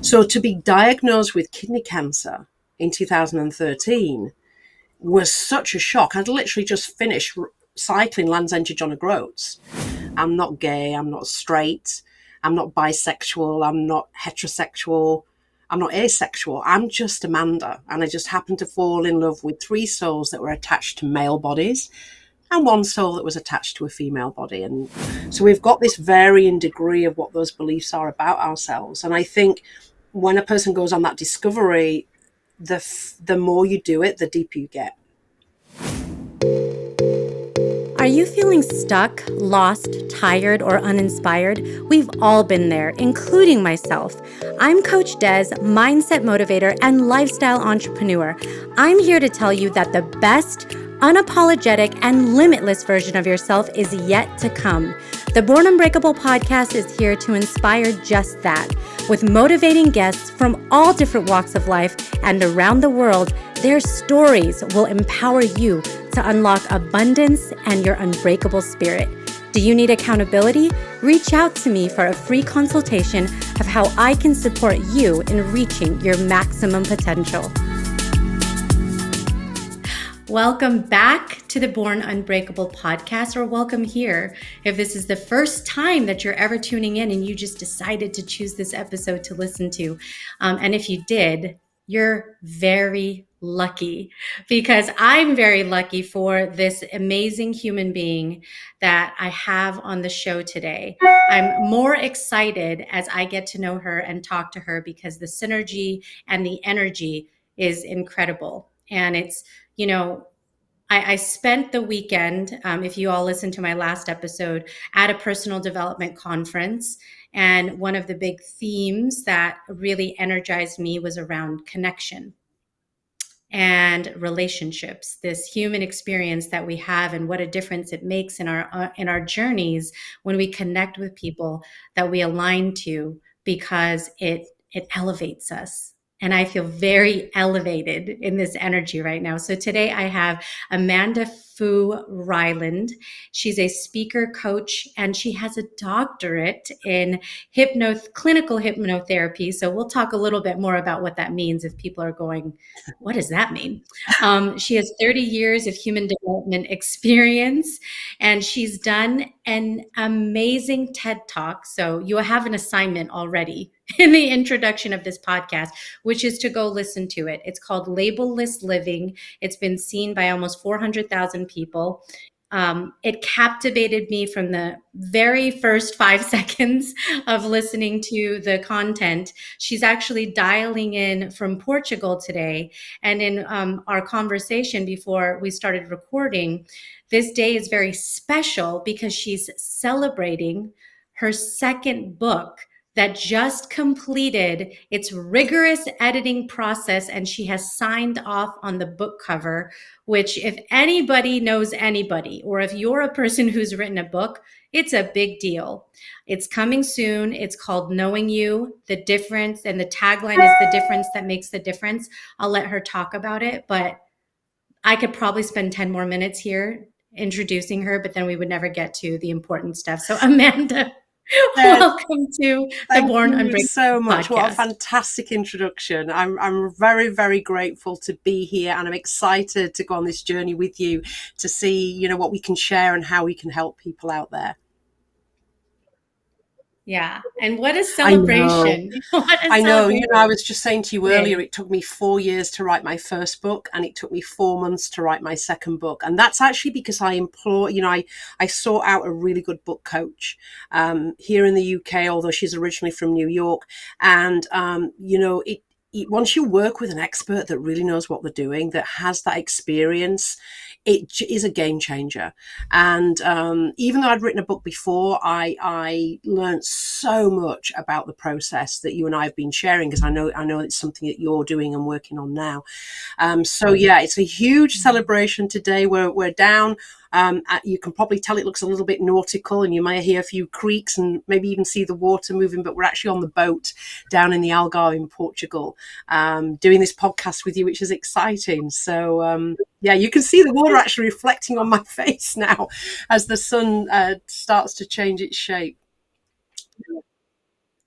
So to be diagnosed with kidney cancer in 2013 was such a shock. I'd literally just finished cycling Land's End to John O'Groats. I'm not gay, I'm not straight, I'm not bisexual, I'm not heterosexual, I'm not asexual. I'm just Amanda. And I just happened to fall in love with three souls that were attached to male bodies and one soul that was attached to a female body. And so we've got this varying degree of what those beliefs are about ourselves. And I think when a person goes on that discovery, the more you do it, the deeper you get. Are you feeling stuck, lost, tired, or uninspired? We've all been there, including myself. I'm Coach Dez, mindset motivator and lifestyle entrepreneur. I'm here to tell you that the best, unapologetic, and limitless version of yourself is yet to come. The Born Unbreakable podcast is here to inspire just that. With motivating guests from all different walks of life and around the world, their stories will empower you to unlock abundance and your unbreakable spirit. Do you need accountability? Reach out to me for a free consultation of how I can support you in reaching your maximum potential. Welcome back to the Born Unbreakable podcast, or welcome here if this is the first time that you're ever tuning in and you just decided to choose this episode to listen to. And if you did, you're very lucky, because I'm very lucky for this amazing human being that I have on the show today. I'm more excited as I get to know her and talk to her because the synergy and the energy is incredible. And it's, you know, I spent the weekend, if you all listened to my last episode, at a personal development conference. And one of the big themes that really energized me was around connection and relationships, this human experience that we have, and what a difference it makes in our journeys when we connect with people that we align to, because it elevates us. And I feel very elevated in this energy right now. So today I have Amanda Foo-Ryland. She's a speaker, coach, and she has a doctorate in clinical hypnotherapy. So we'll talk a little bit more about what that means if people are going, what does that mean? She has 30 years of human development experience, and she's done an amazing TED Talk. So you have an assignment already in the introduction of this podcast, which is to go listen to it. It's called Label-Less Living. It's been seen by almost 400,000 people. It captivated me from the very first 5 seconds of listening to the content. She's actually dialing in from Portugal today. And in our conversation before we started recording, this day is very special because she's celebrating her second book that just completed its rigorous editing process, and she has signed off on the book cover, which, if anybody knows anybody, or if you're a person who's written a book, it's a big deal. It's coming soon. It's called Knowing You, The Difference, and the tagline is The Difference That Makes the Difference. I'll let her talk about it, but I could probably spend 10 more minutes here introducing her, but then we would never get to the important stuff. So Amanda, welcome to the Born Unbreakable so much. podcast. What a fantastic introduction. I'm very, very grateful to be here, and I'm excited to go on this journey with you to see, what we can share and how we can help people out there. Yeah. And what a celebration. I know. I was just saying to you earlier, it took me 4 years to write my first book, and it took me 4 months to write my second book. And that's actually because I sought out a really good book coach here in the UK, although she's originally from New York. And, once you work with an expert that really knows what they're doing, that has that experience, it is a game changer. And even though I'd written a book before, I learned so much about the process that you and I have been sharing, because I know it's something that you're doing and working on now. It's a huge celebration today. We're down. You can probably tell it looks a little bit nautical, and you may hear a few creaks and maybe even see the water moving, but we're actually on the boat down in the Algarve in Portugal, doing this podcast with you, which is exciting. So, you can see the water actually reflecting on my face now as the sun starts to change its shape.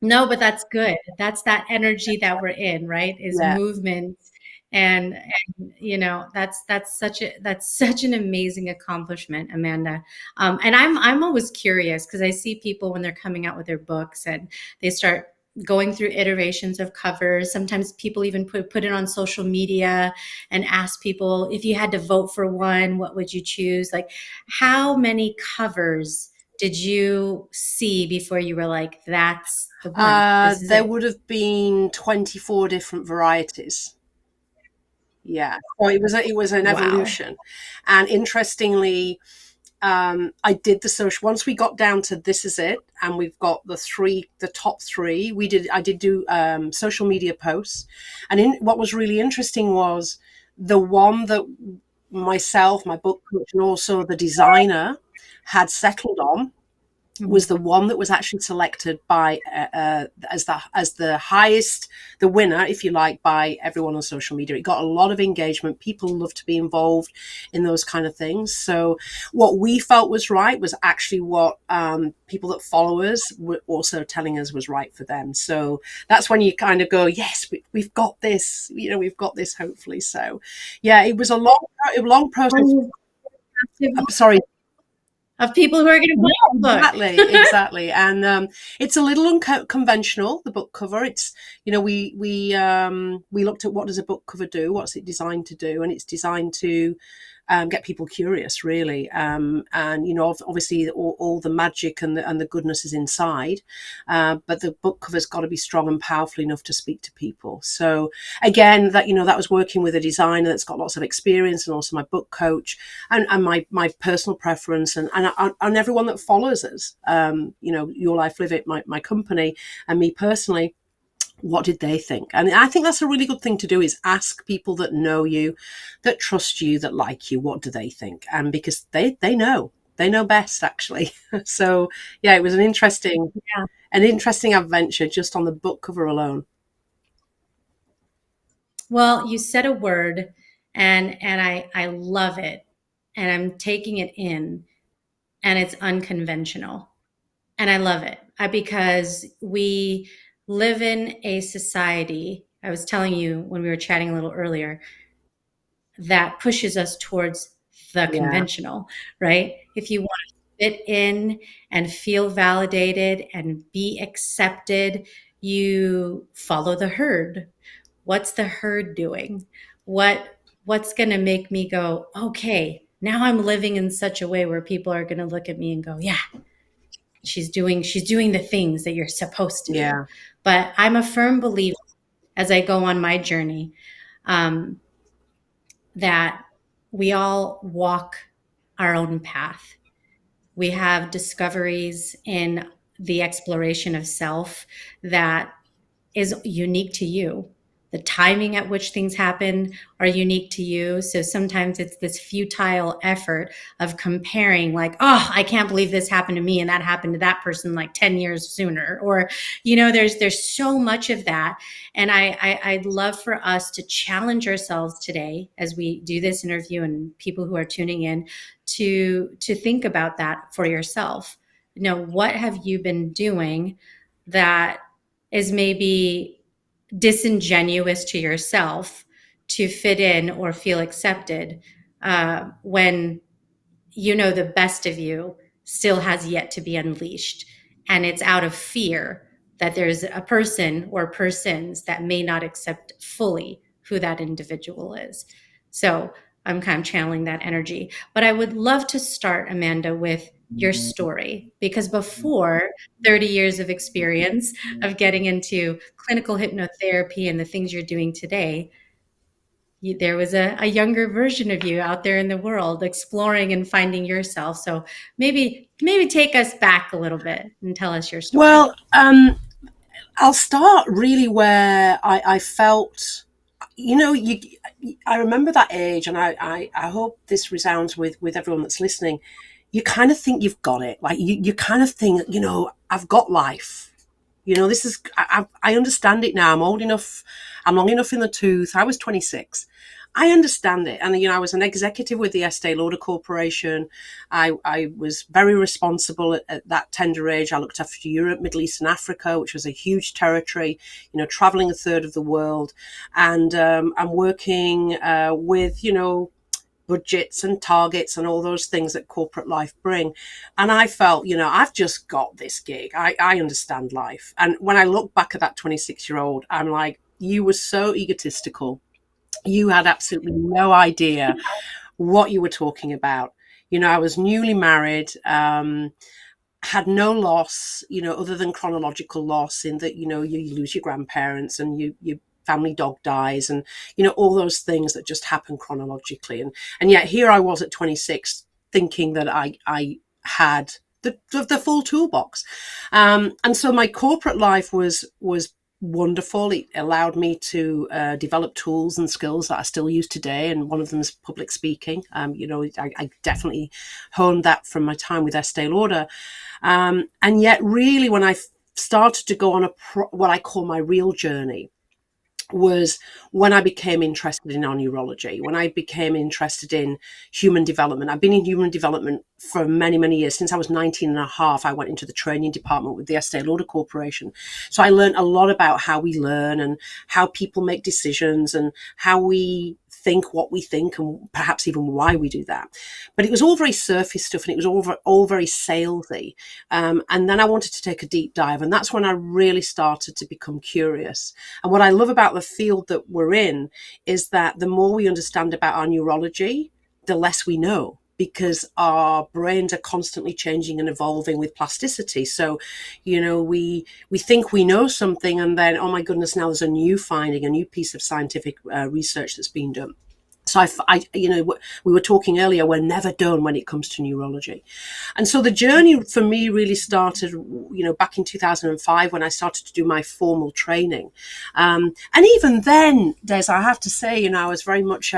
No, but that's good. That's that energy that we're in, right? Is Yeah. movement. And you know, that's such an amazing accomplishment, Amanda. And I'm always curious because I see people when they're coming out with their books and they start going through iterations of covers. Sometimes people even put it on social media and ask people, if you had to vote for one, what would you choose? Like, how many covers did you see before you were like, that's the one, this is There it? would have been 24 different varieties. Yeah. So it was an Wow. evolution. And interestingly, I did the social, once we got down to this is it, and we've got the top three, I did do social media posts. And what was really interesting was the one that myself, my book coach, and also the designer had settled on was Mhm. the one that was actually selected by as the highest, the winner, if you like, by everyone on social media. It got a lot of engagement. People love to be involved in those kind of things. So what we felt was right was actually what people that follow us were also telling us was right for them. So that's when you kind of go, yes, we've got this. You know, we've got this. Hopefully, so yeah, it was a long process. Sorry. Of people who are going to buy Yeah, the book. exactly. And it's a little unconventional, the book cover. It's, we looked at what does a book cover do, what's it designed to do, and it's designed to get people curious, really. And obviously, all the magic and the goodness is inside, but the book cover's got to be strong and powerful enough to speak to people. So again, that was working with a designer that's got lots of experience, and also my book coach, and my personal preference, and everyone that follows us. Your Life Live It, my company, and me personally. What did they think? And I think that's a really good thing to do, is ask people that know you, that trust you, that like you, what do they think? And because they know best, actually. So yeah, it was Yeah. an interesting adventure just on the book cover alone. Well, you said a word and I love it and I'm taking it in, and it's unconventional. And I love it because we live in a society. I was telling you when we were chatting a little earlier, that pushes us towards the Yeah, conventional, right? If you want to fit in and feel validated and be accepted, you follow the herd. What's the herd doing? What's going to make me go, okay, now I'm living in such a way where people are going to look at me and go, yeah, she's doing the things that you're supposed to do. yeah, But I'm a firm believer as I go on my journey, um, that we all walk our own path. We have discoveries in the exploration of self that is unique to you. The timing at which things happen are unique to you. So sometimes it's this futile effort of comparing, like, oh, I can't believe this happened to me and that happened to that person like 10 years sooner. Or, there's so much of that. And I'd love for us to challenge ourselves today as we do this interview, and people who are tuning in to think about that for yourself. What have you been doing that is maybe disingenuous to yourself to fit in or feel accepted, when the best of you still has yet to be unleashed, and it's out of fear that there's a person or persons that may not accept fully who that individual is. So I'm kind of channeling that energy, but I would love to start, Amanda, with your story, because before 30 years of experience of getting into clinical hypnotherapy and the things you're doing today, there was a younger version of you out there in the world exploring and finding yourself. So maybe take us back a little bit and tell us your story. well, I'll start really where I felt, you I remember that age, and I hope this resounds with everyone that's listening. You kind of think you've got it, like you kind of think, I've got life. This is, I understand it now. I'm old enough, I'm long enough in the tooth. I was 26. I understand it. And, I was an executive with the Estee Lauder Corporation. I was very responsible at that tender age. I looked after Europe, Middle East, and Africa, which was a huge territory, traveling a third of the world. And I'm working with, budgets and targets and all those things that corporate life bring. And I felt, I've just got this gig. I understand life. And when I look back at that 26-year-old, I'm like, you were so egotistical. You had absolutely no idea what you were talking about. I was newly married, had no loss, other than chronological loss in that, you lose your grandparents and your family dog dies and, all those things that just happen chronologically. And yet here I was at 26 thinking that I had the full toolbox. And so my corporate life was wonderful. It allowed me to develop tools and skills that I still use today, and one of them is public speaking. I definitely honed that from my time with Estee Lauder, and yet really when I started to go on what I call my real journey was when I became interested in our neurology, when I became interested in human development. I've been in human development for many, many years. Since I was 19 and a half, I went into the training department with the Estee Lauder Corporation. So I learned a lot about how we learn and how people make decisions and how we think what we think and perhaps even why we do that. But it was all very surface stuff and it was all very salesy. And then I wanted to take a deep dive. And that's when I really started to become curious. And what I love about the field that we're in is that the more we understand about our neurology, the less we know, because our brains are constantly changing and evolving with plasticity. So, we think we know something and then, oh my goodness, now there's a new finding, a new piece of scientific research that's been done. So we were talking earlier, we're never done when it comes to neurology. And so the journey for me really started, back in 2005 when I started to do my formal training. And even then, Des, I have to say, I was very much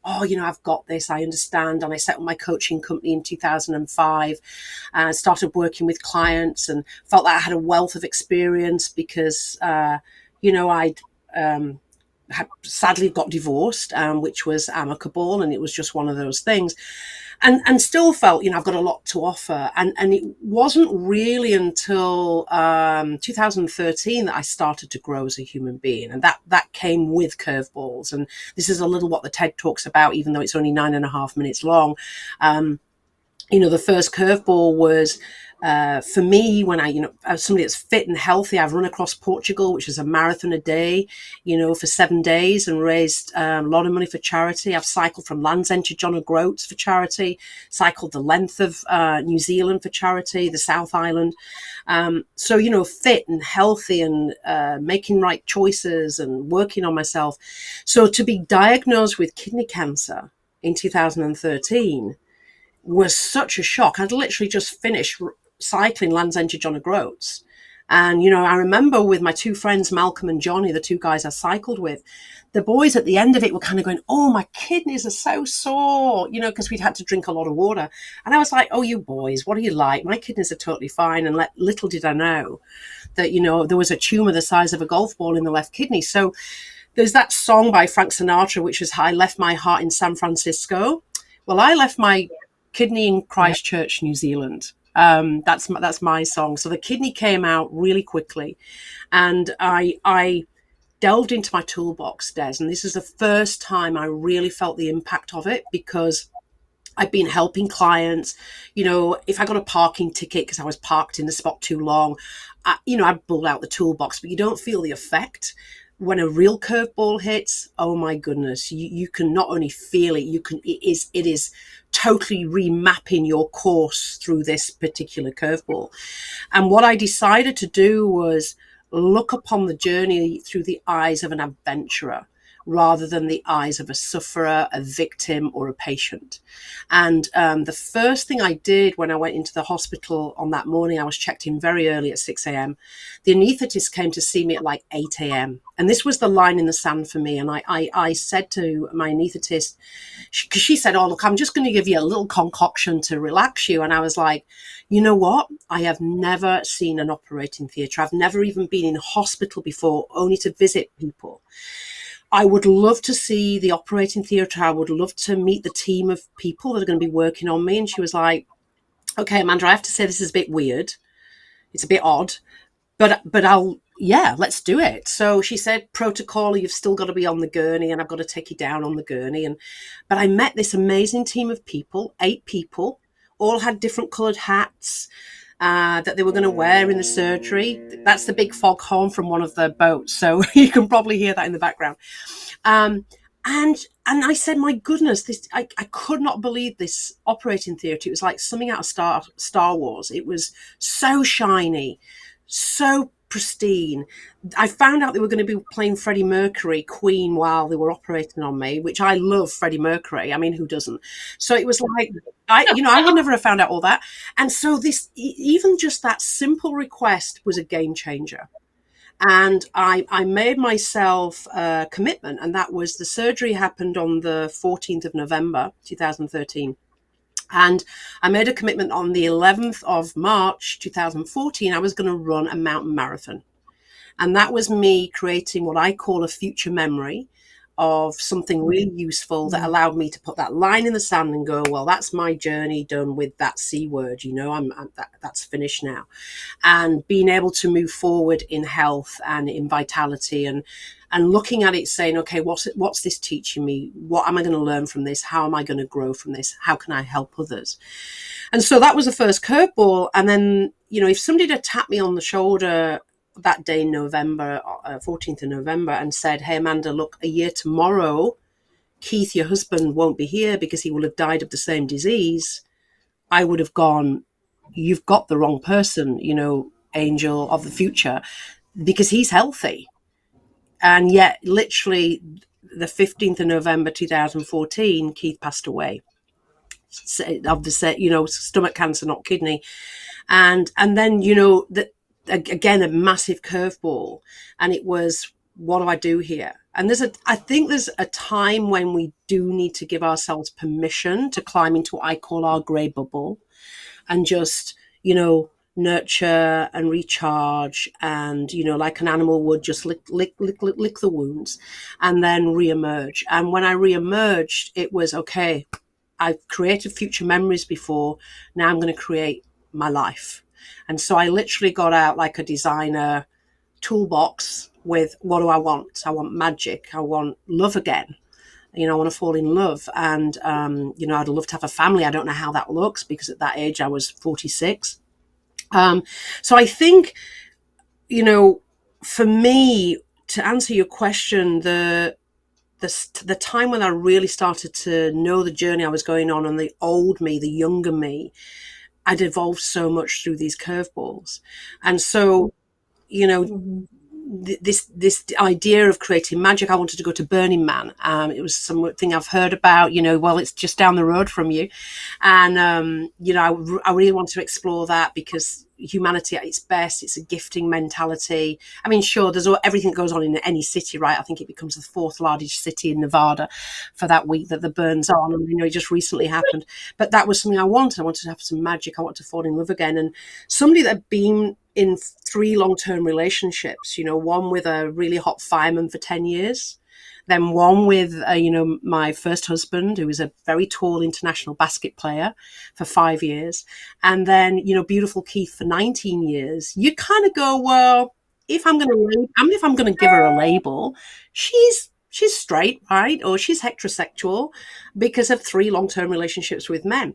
I've got this, I understand. And I set up my coaching company in 2005 and started working with clients and felt that I had a wealth of experience because, I'd sadly got divorced, which was amicable. And it was just one of those things. And still felt, I've got a lot to offer. And it wasn't really until 2013 that I started to grow as a human being. And that came with curveballs. And this is a little what the TED talks about, even though it's only 9.5 minutes long. The first curveball was for me, when as somebody that's fit and healthy, I've run across Portugal, which is a marathon a day, for 7 days and raised a lot of money for charity. I've cycled from Land's End to John O'Groats for charity, cycled the length of New Zealand for charity, the South Island. So, fit and healthy and making right choices and working on myself. So to be diagnosed with kidney cancer in 2013 was such a shock. I'd literally just finished cycling Land's End to John O'Groats. And, I remember with my two friends, Malcolm and Johnny, the two guys I cycled with, the boys at the end of it were kind of going, oh, my kidneys are so sore, because we'd had to drink a lot of water. And I was like, oh, you boys, what are you like? My kidneys are totally fine. And little did I know that, there was a tumor the size of a golf ball in the left kidney. So there's that song by Frank Sinatra, which was, I left my heart in San Francisco. Well, I left my kidney in Christchurch, New Zealand. That's my song. So the kidney came out really quickly, and I delved into my toolbox, Des, and this is the first time I really felt the impact of it, because I've been helping clients. If I got a parking ticket because I was parked in the spot too long, I'd pull out the toolbox, but you don't feel the effect. When a real curveball hits, oh my goodness, you can not only feel it, it is totally remapping your course through this particular curveball. And what I decided to do was look upon the journey through the eyes of an adventurer rather than the eyes of a sufferer, a victim, or a patient. And the first thing I did when I went into the hospital on that morning, I was checked in very early at 6 a.m. The anaesthetist came to see me at like 8 a.m. And this was the line in the sand for me. And I said to my anaesthetist, because she said, oh, look, I'm just going to give you a little concoction to relax you. And I was like, you know what? I have never seen an operating theatre. I've never even been in a hospital before, only to visit people. I would love to see the operating theatre. I would love to meet the team of people that are going to be working on me. And she was like, okay, Amanda, I have to say this is a bit weird. It's a bit odd, but let's do it. So she said, protocol, you've still got to be on the gurney and I've got to take you down on the gurney. But I met this amazing team of people, 8 people, all had different coloured hats that they were going to wear in the surgery. That's the big foghorn from one of the boats. So you can probably hear that in the background. Um, and I said, my goodness, I could not believe this operating theatre. It was like something out of Star Wars. It was so shiny, so pristine. I found out they were going to be playing Freddie Mercury, Queen, while they were operating on me, which I love Freddie Mercury. I mean, who doesn't? So it was like, I would never have found out all that. And so even just that simple request was a game changer. And I made myself a commitment, and that was the surgery happened on the 14th of November, 2013. And I made a commitment on the 11th of March, 2014, I was going to run a mountain marathon. And that was me creating what I call a future memory of something really useful that allowed me to put that line in the sand and go, well, that's my journey done with that C word, that's finished now. And being able to move forward in health and in vitality and looking at it saying, okay, what's this teaching me? What am I going to learn from this? How am I going to grow from this? How can I help others? And so that was the first curveball. And then, if somebody had tapped me on the shoulder that day in November, 14th of November, and said, hey, Amanda, look, a year tomorrow, Keith, your husband, won't be here because he will have died of the same disease, I would have gone, you've got the wrong person, angel of the future, because he's healthy. And yet, literally, the 15th of November, 2014, Keith passed away of the, stomach cancer, not kidney. And then, again, a massive curveball. And it was, what do I do here? And I think there's a time when we do need to give ourselves permission to climb into what I call our grey bubble and just, nurture and recharge and, like an animal would, just lick the wounds and then reemerge. And when I reemerged, it was, okay, I've created future memories before. Now I'm going to create my life. And so I literally got out like a designer toolbox with, what do I want? I want magic. I want love again. I want to fall in love. And, I'd love to have a family. I don't know how that looks because at that age I was 46. So I think, for me, to answer your question, the time when I really started to know the journey I was going on and the old me, the younger me, I'd evolved so much through these curveballs. And so, this idea of creating magic, I wanted to go to Burning Man. It was something I've heard about, well, it's just down the road from you. And, I really wanted to explore that because humanity at its best, it's a gifting mentality. I mean, sure, there's everything that goes on in any city, right? I think it becomes the 4th largest city in Nevada for that week that the burns on. And, it just recently happened. But that was something I wanted. I wanted to have some magic. I wanted to fall in love again. And somebody that had been in 3 long-term relationships, one with a really hot fireman for 10 years, then one with, my first husband, who was a very tall international basket player for 5 years. And then, beautiful Keith for 19 years. You kind of go, well, if I'm going to give her a label, she's straight, right? Or she's heterosexual because of 3 long-term relationships with men.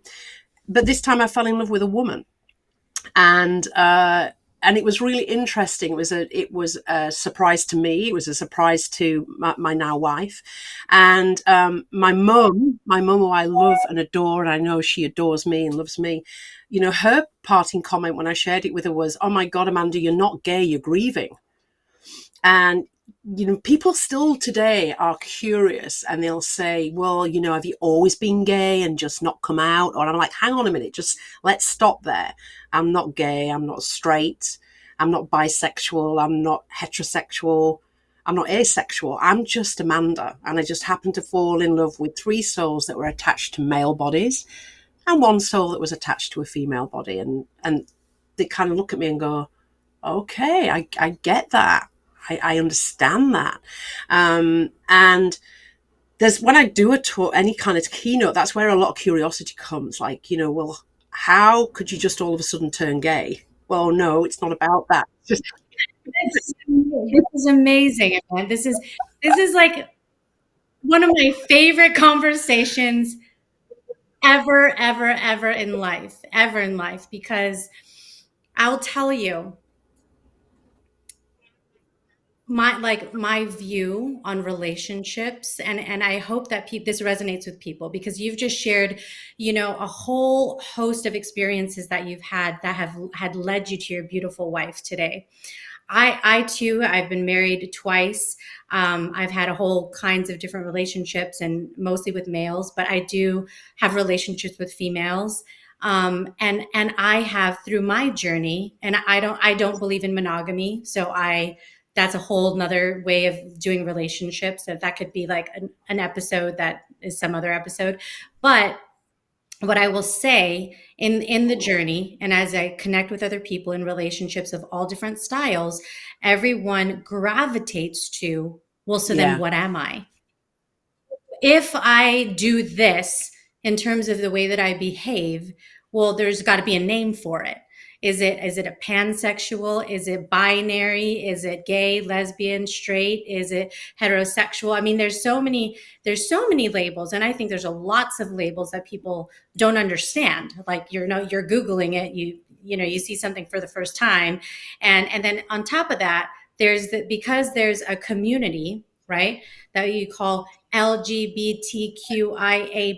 But this time I fell in love with a woman. And it was really interesting. It was a surprise to me. It was a surprise to my now wife, and my mum, who I love and adore, and I know she adores me and loves me. Her parting comment when I shared it with her was, "Oh my God, Amanda, you're not gay. You're grieving." And people still today are curious and they'll say, well, have you always been gay and just not come out? Or I'm like, hang on a minute, just let's stop there. I'm not gay. I'm not straight. I'm not bisexual. I'm not heterosexual. I'm not asexual. I'm just Amanda. And I just happened to fall in love with 3 souls that were attached to male bodies and 1 soul that was attached to a female body. And they kind of look at me and go, okay, I get that. I understand that. And there's, when I do a talk, any kind of keynote, that's where a lot of curiosity comes. Like, well, how could you just all of a sudden turn gay? Well, no, it's not about that. It's just, This is amazing, man. This is like one of my favorite conversations ever in life, because I'll tell you, my view on relationships, and I hope that this resonates with people, because you've just shared, a whole host of experiences that you've had that have had led you to your beautiful wife today. I too, I've been married twice. I've had a whole kinds of different relationships, and mostly with males, but I do have relationships with females. And I have, through my journey, and I don't believe in monogamy. So that's a whole nother way of doing relationships. That could be like an episode that is some other episode. But what I will say, in the journey, and as I connect with other people in relationships of all different styles, everyone gravitates to, well, so then yeah, what am I? If I do this in terms of the way that I behave, well, there's got to be a name for it. Is it a pansexual? Is it binary? Is it gay, lesbian, straight? Is it heterosexual? I mean, there's so many labels, and I think there's lots of labels that people don't understand. Like, you're Googling it, you see something for the first time, and then on top of that, because there's a community, right, that you call LGBTQIA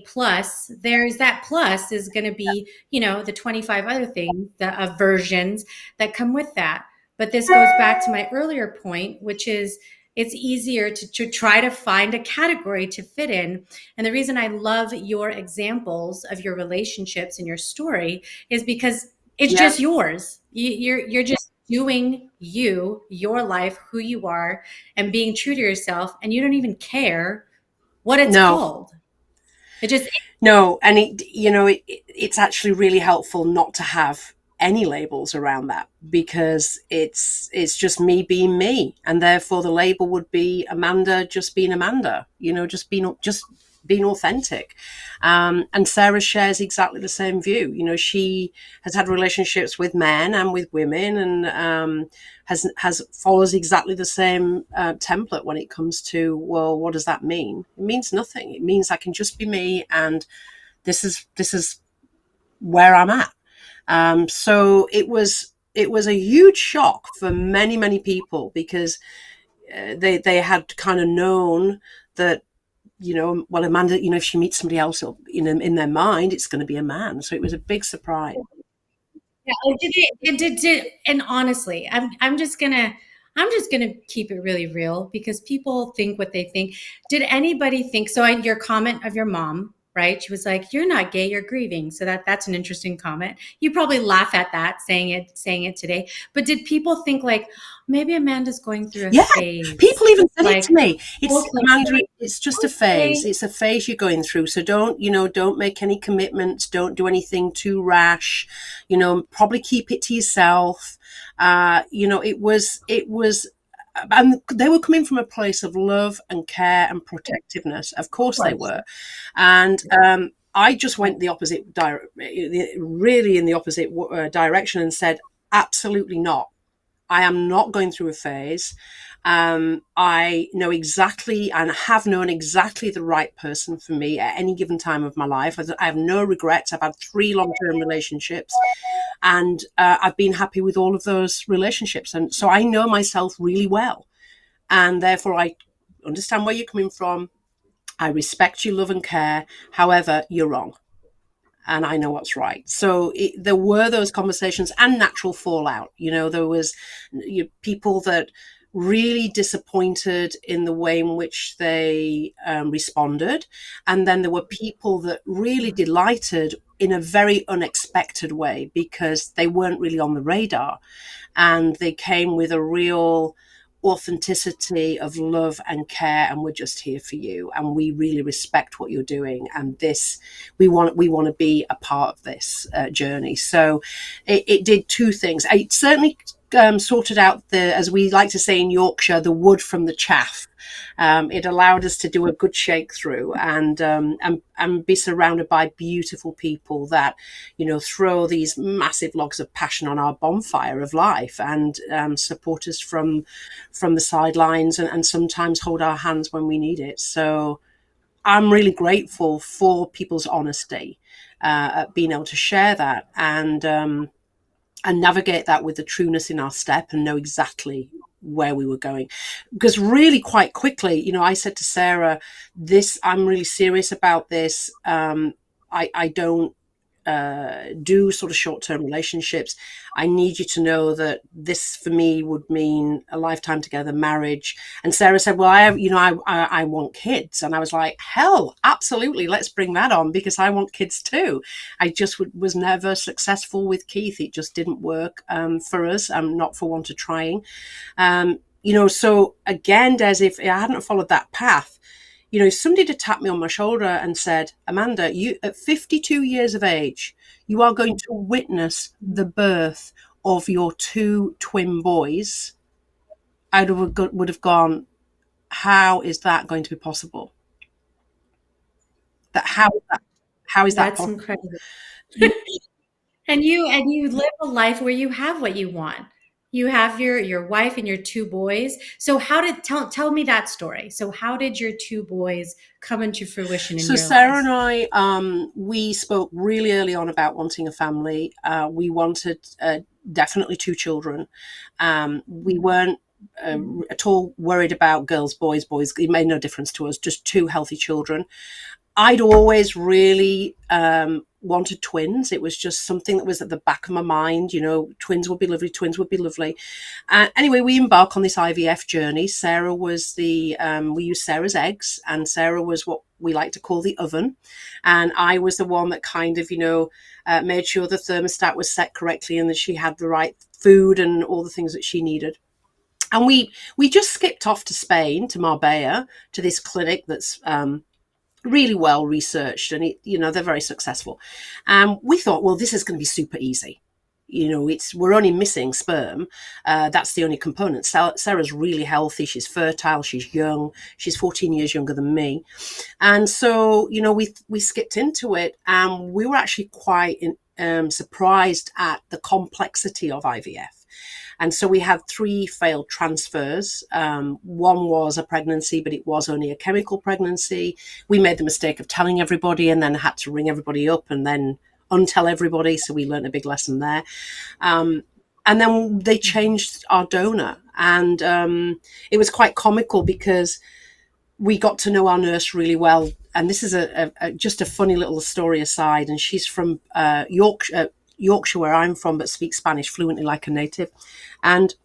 plus, there's that plus is going to be, the 25 other things, the versions that come with that. But this goes back to my earlier point, which is it's easier to try to find a category to fit in. And the reason I love your examples of your relationships and your story is because it's yeah, just yours. You're just doing your life, who you are, and being true to yourself, and you don't even care what it's no, called. It just no. And it's actually really helpful not to have any labels around that, because it's just me being me, and therefore the label would be Amanda just being Amanda, just being authentic. And Sarah shares exactly the same view. She has had relationships with men and with women, and has follows exactly the same template when it comes to, well, what does that mean? It means nothing. It means I can just be me, and this is where I'm at. So it was a huge shock for many people, because they had kind of known that, well, Amanda, if she meets somebody else in their mind, it's going to be a man. So it was a big surprise. Yeah, it did. And honestly, I'm just gonna keep it really real, because people think what they think. Did anybody think so? Your comment of your mom, right? She was like, "You're not gay, you're grieving." So that's an interesting comment. You probably laugh at that, saying it today. But did people think like, maybe Amanda's going through a Yeah, phase? people even said it Like, to me. It's, Amanda, okay, it's just a phase. okay. It's a phase you're going through. So don't make any commitments. Don't do anything too rash. Probably keep it to yourself. It was, and they were coming from a place of love and care and protectiveness. Of course they were. And I just went the opposite really in the opposite direction, and said, absolutely not. I am not going through a phase. I know exactly, and have known exactly, the right person for me at any given time of my life. I have no regrets. I've had 3 long-term relationships, and I've been happy with all of those relationships. And so I know myself really well. And therefore, I understand where you're coming from. I respect your love and care. However, you're wrong, and I know what's right. So there were those conversations and natural fallout. There was people that really disappointed in the way in which they responded. And then there were people that really delighted in a very unexpected way, because they weren't really on the radar, and they came with a real authenticity of love and care, and we're just here for you, and we really respect what you're doing, and we want to be a part of this journey. So it did 2 things. It certainly sorted out as we like to say in Yorkshire, the wood from the chaff. It allowed us to do a good shake through and be surrounded by beautiful people that, throw these massive logs of passion on our bonfire of life and support us from the sidelines and sometimes hold our hands when we need it. So I'm really grateful for people's honesty at being able to share that and navigate that with the trueness in our step and know exactly where we were going. Because really quite quickly, I said to Sarah, I'm really serious about this. I don't do sort of short-term relationships. I need you to know that this for me would mean a lifetime together, marriage. And Sarah said, well, I want kids. And I was like, hell, absolutely. Let's bring that on because I want kids too. I just was never successful with Keith. It just didn't work for us. Not for want of trying. So again, Des, if I hadn't followed that path, if somebody had tapped me on my shoulder and said, Amanda, you at 52 years of age, you are going to witness the birth of your 2 twin boys, I would have gone, how is that going to be possible? How is that That's possible? incredible. And you live a life where you have what you want. You have your wife and your 2 boys. So tell me that story. So how did your 2 boys come into fruition in So your Sarah lives? and I, we spoke really early on about wanting a family. We wanted definitely 2 children. We weren't at all worried about girls, boys. It made no difference to us. Just 2 healthy children. I'd always really wanted twins. It was just something that was at the back of my mind. Twins would be lovely. Twins would be lovely. Anyway, we embark on this IVF journey. Sarah was we used Sarah's eggs, and Sarah was what we like to call the oven. And I was the one that kind of, made sure the thermostat was set correctly and that she had the right food and all the things that she needed. And we just skipped off to Spain, to Marbella, to this clinic that's really well researched, and they're very successful. We thought, well, this is going to be super easy. We're only missing sperm. That's the only component. Sarah's really healthy. She's fertile. She's young. She's 14 years younger than me. And so, we skipped into it, and we were actually quite surprised at the complexity of IVF. And so we had 3 failed transfers. One was a pregnancy, but it was only a chemical pregnancy. We made the mistake of telling everybody and then had to ring everybody up and then untell everybody. So we learned a big lesson there. And then they changed our donor. And it was quite comical because we got to know our nurse really well. And this is just a funny little story aside. And she's from Yorkshire, where I'm from, but speaks Spanish fluently like a native. And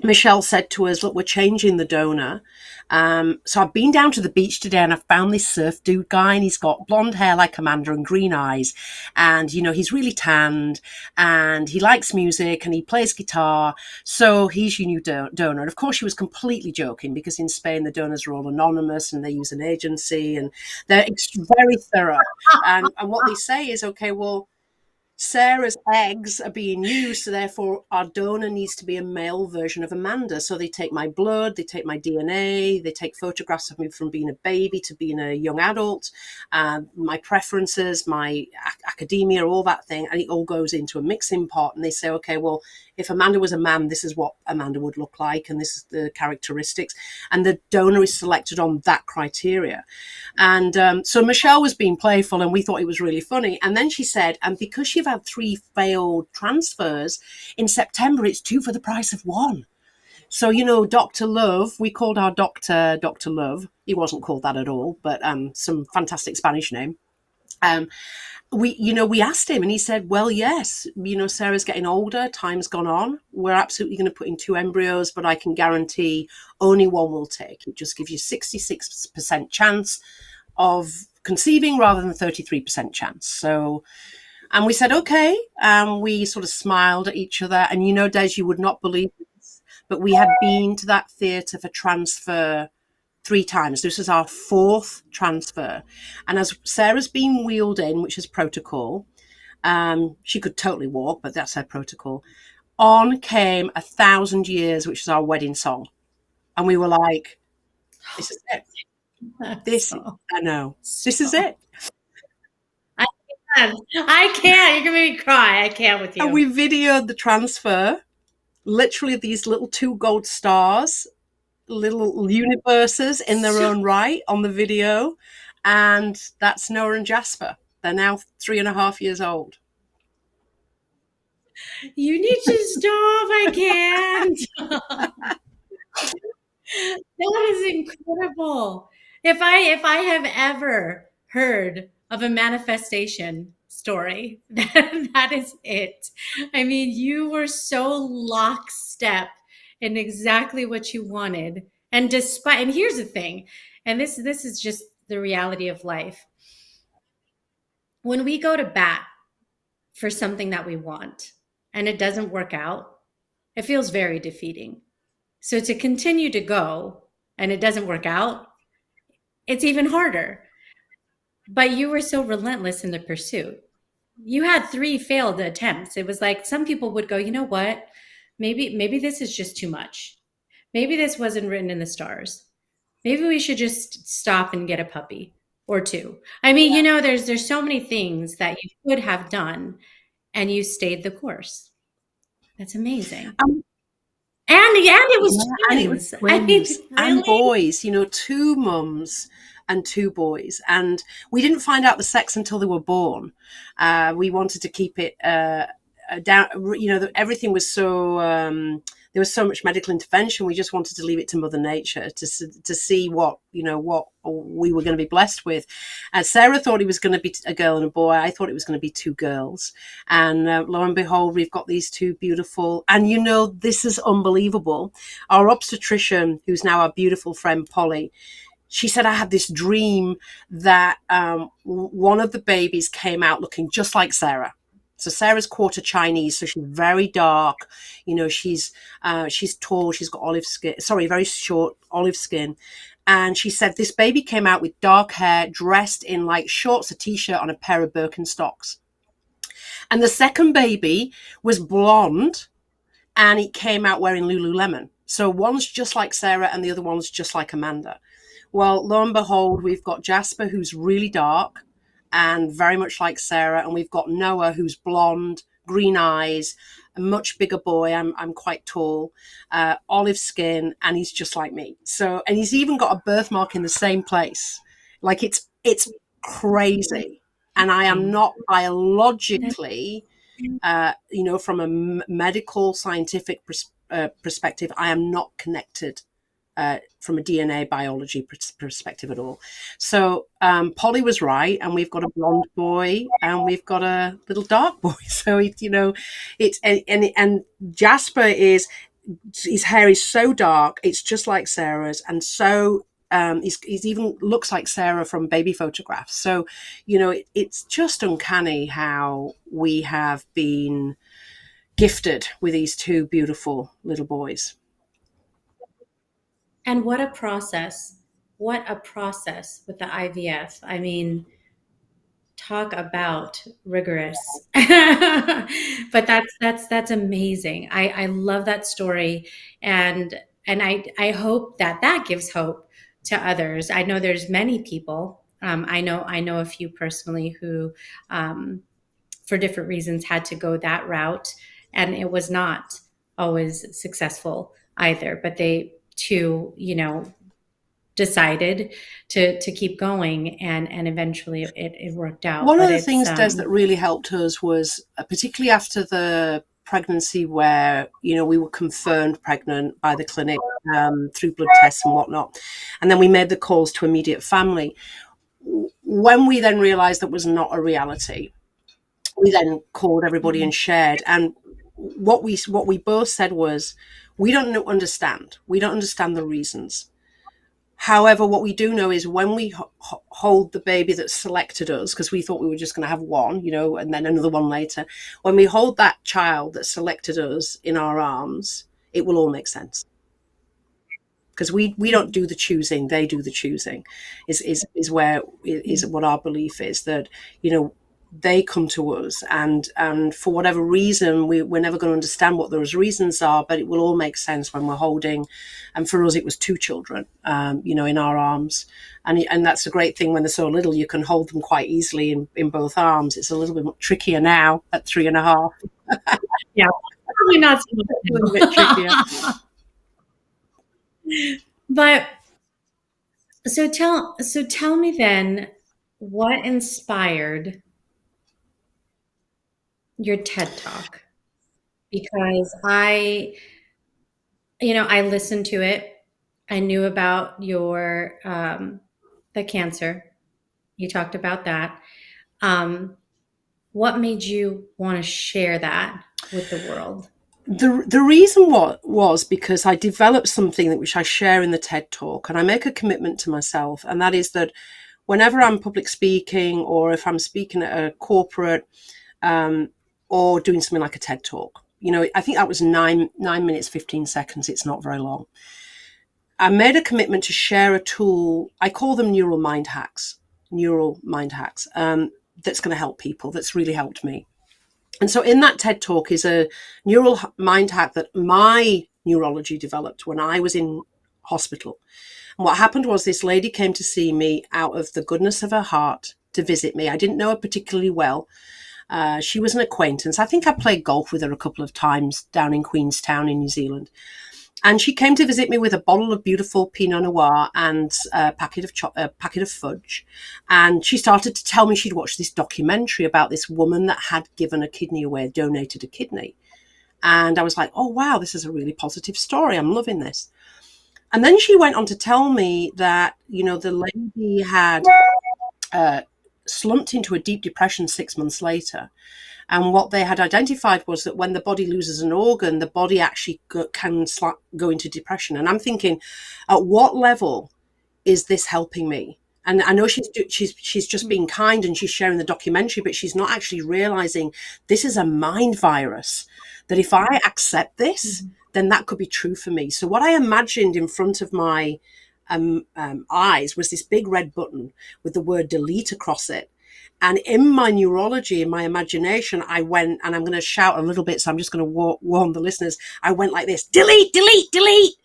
Michelle said to us, look, we're changing the donor. So I've been down to the beach today and I've found this surf dude guy, and he's got blonde hair like Amanda and green eyes. And, he's really tanned and he likes music and he plays guitar. So he's your new donor. And of course, she was completely joking because in Spain, the donors are all anonymous and they use an agency and they're very thorough. And what they say is, okay, well, Sarah's eggs are being used, so therefore our donor needs to be a male version of Amanda. So they take my blood, they take my DNA, they take photographs of me from being a baby to being a young adult, my preferences, my academia, all that thing, and it all goes into a mixing pot. And they say, okay, well, if Amanda was a man, this is what Amanda would look like, and this is the characteristics. And the donor is selected on that criteria. And so Michelle was being playful, and we thought it was really funny. And then she said, and because you've had 3 failed transfers, in September, it's 2 for the price of 1. So, Dr. Love, we called our doctor Dr. Love. He wasn't called that at all, but some fantastic Spanish name. We asked him and he said, well, yes, Sarah's getting older. Time's gone on. We're absolutely going to put in 2 embryos, but I can guarantee only 1 will take. It just gives you 66% chance of conceiving rather than 33% chance. So, and we said, okay. We sort of smiled at each other. And Des, you would not believe this, but we had been to that theatre for transfer 3 times. This was our 4th transfer. And as Sarah's been wheeled in, which is protocol, she could totally walk, but that's her protocol. On came 1,000 Years, which is our wedding song. And we were like, this is it. This, So, I know, this is so. it. I can't. I can't. You're gonna make me cry. I can't with And you. we videoed the transfer, literally these little 2 gold stars, little universes in their So own right on the video. And that's Noah and Jasper. They're now 3.5 years old. you need to stop. I can't. That is incredible. If I have ever heard of a manifestation story, that is it. I mean, you were so lockstep in exactly what you wanted. And here's the thing, and this is just the reality of life. When we go to bat for something that we want and it doesn't work out, it feels very defeating. So to continue to go and it doesn't work out, it's even harder. But you were so relentless in the pursuit. You had 3 failed attempts. It was like some people would go, you know what? Maybe this is just too much. Maybe this wasn't written in the stars. Maybe we should just stop and get a puppy or two. I mean, there's so many things that you could have done and you stayed the course. That's amazing. Um, And it was yeah, and it was twins. I mean, twins and really? boys, 2 mums and 2 boys. And we didn't find out the sex until they were born. We wanted to keep it down, everything was so, there was so much medical intervention. We just wanted to leave it to Mother Nature to see what we were going to be blessed with. Sarah thought it was going to be a girl and a boy. I thought it was going to be 2 girls. And lo and behold, we've got these 2 beautiful. And this is unbelievable. Our obstetrician, who's now our beautiful friend Polly, she said, I had this dream that one of the babies came out looking just like Sarah. So Sarah's quarter Chinese, so she's very dark. She's tall. She's got olive skin. Sorry, very short olive skin. And she said this baby came out with dark hair, dressed in like shorts, a t-shirt, on a pair of Birkenstocks. And the second baby was blonde, and it came out wearing Lululemon. So one's just like Sarah, and the other one's just like Amanda. Well, lo and behold, we've got Jasper, who's really dark and very much like Sarah, and we've got Noah, who's blonde, green eyes, a much bigger boy. I'm quite tall, olive skin, and he's just like me. So, and he's even got a birthmark in the same place. Like it's crazy, and I am not biologically, from a medical scientific perspective, I am not connected from a DNA biology perspective at all. So Polly was right, and we've got a blonde boy and we've got a little dark boy. So it's and Jasper is, his hair is so dark, it's just like Sarah's, and so he's even looks like Sarah from baby photographs. So it's just uncanny how we have been gifted with these 2 beautiful little boys. And what a process. What a process with the IVF. I mean, talk about rigorous. But that's amazing. I love that story. And I hope that gives hope to others. I know there's many people. I know a few personally who for different reasons had to go that route, and it was not always successful either, but they too decided to keep going, and eventually it worked out. One But of the it's things, Des, that really helped us was, particularly after the pregnancy where, we were confirmed pregnant by the clinic through blood tests and whatnot. And then we made the calls to immediate family. When we then realized that was not a reality, we then called everybody and shared. And what we both said was, we don't understand. We don't understand the reasons. However, what we do know is when we hold the baby that selected us, because we thought we were just going to have one, and then another one later, when we hold that child that selected us in our arms, it will all make sense. Because we don't do the choosing, they do the choosing, is what our belief is, that, they come to us, and for whatever reason, we're never going to understand what those reasons are, but it will all make sense when we're holding. And for us, it was 2 children, in our arms. And that's a great thing when they're so little, you can hold them quite easily in both arms. It's a little bit trickier now at 3.5. Yeah, probably not so much. A little bit trickier. But so tell me then, what inspired your TED Talk? Because I listened to it. I knew about your the cancer. You talked about that. What made you want to share that with the world? The reason was because I developed something which I share in the TED Talk, and I make a commitment to myself, and that is that whenever I'm public speaking, or if I'm speaking at a corporate, or doing something like a TED Talk, I think that was 9 minutes 15 seconds. It's not very long. I made a commitment to share a tool. I call them neural mind hacks. That's going to help people. That's really helped me. And so in that TED Talk is a neural mind hack that my neurology developed when I was in hospital. And what happened was this lady came to see me out of the goodness of her heart to visit me. I didn't know her particularly well. She was an acquaintance. I think I played golf with her a couple of times down in Queenstown in New Zealand. And she came to visit me with a bottle of beautiful Pinot Noir and a packet of fudge. And she started to tell me she'd watched this documentary about this woman that had given a kidney away, donated a kidney. And I was like, oh, wow, this is a really positive story. I'm loving this. And then she went on to tell me that, the lady had slumped into a deep depression 6 months later. And what they had identified was that when the body loses an organ, the body actually can go into depression. And I'm thinking, at what level is this helping me? And I know she's just being kind and she's sharing the documentary, but she's not actually realizing this is a mind virus, that if I accept this, then that could be true for me. So what I imagined in front of my eyes was this big red button with the word delete across it. And in my neurology, in my imagination, I went, and I'm going to shout a little bit, so I'm just going to warn the listeners. I went like this: delete, delete, delete,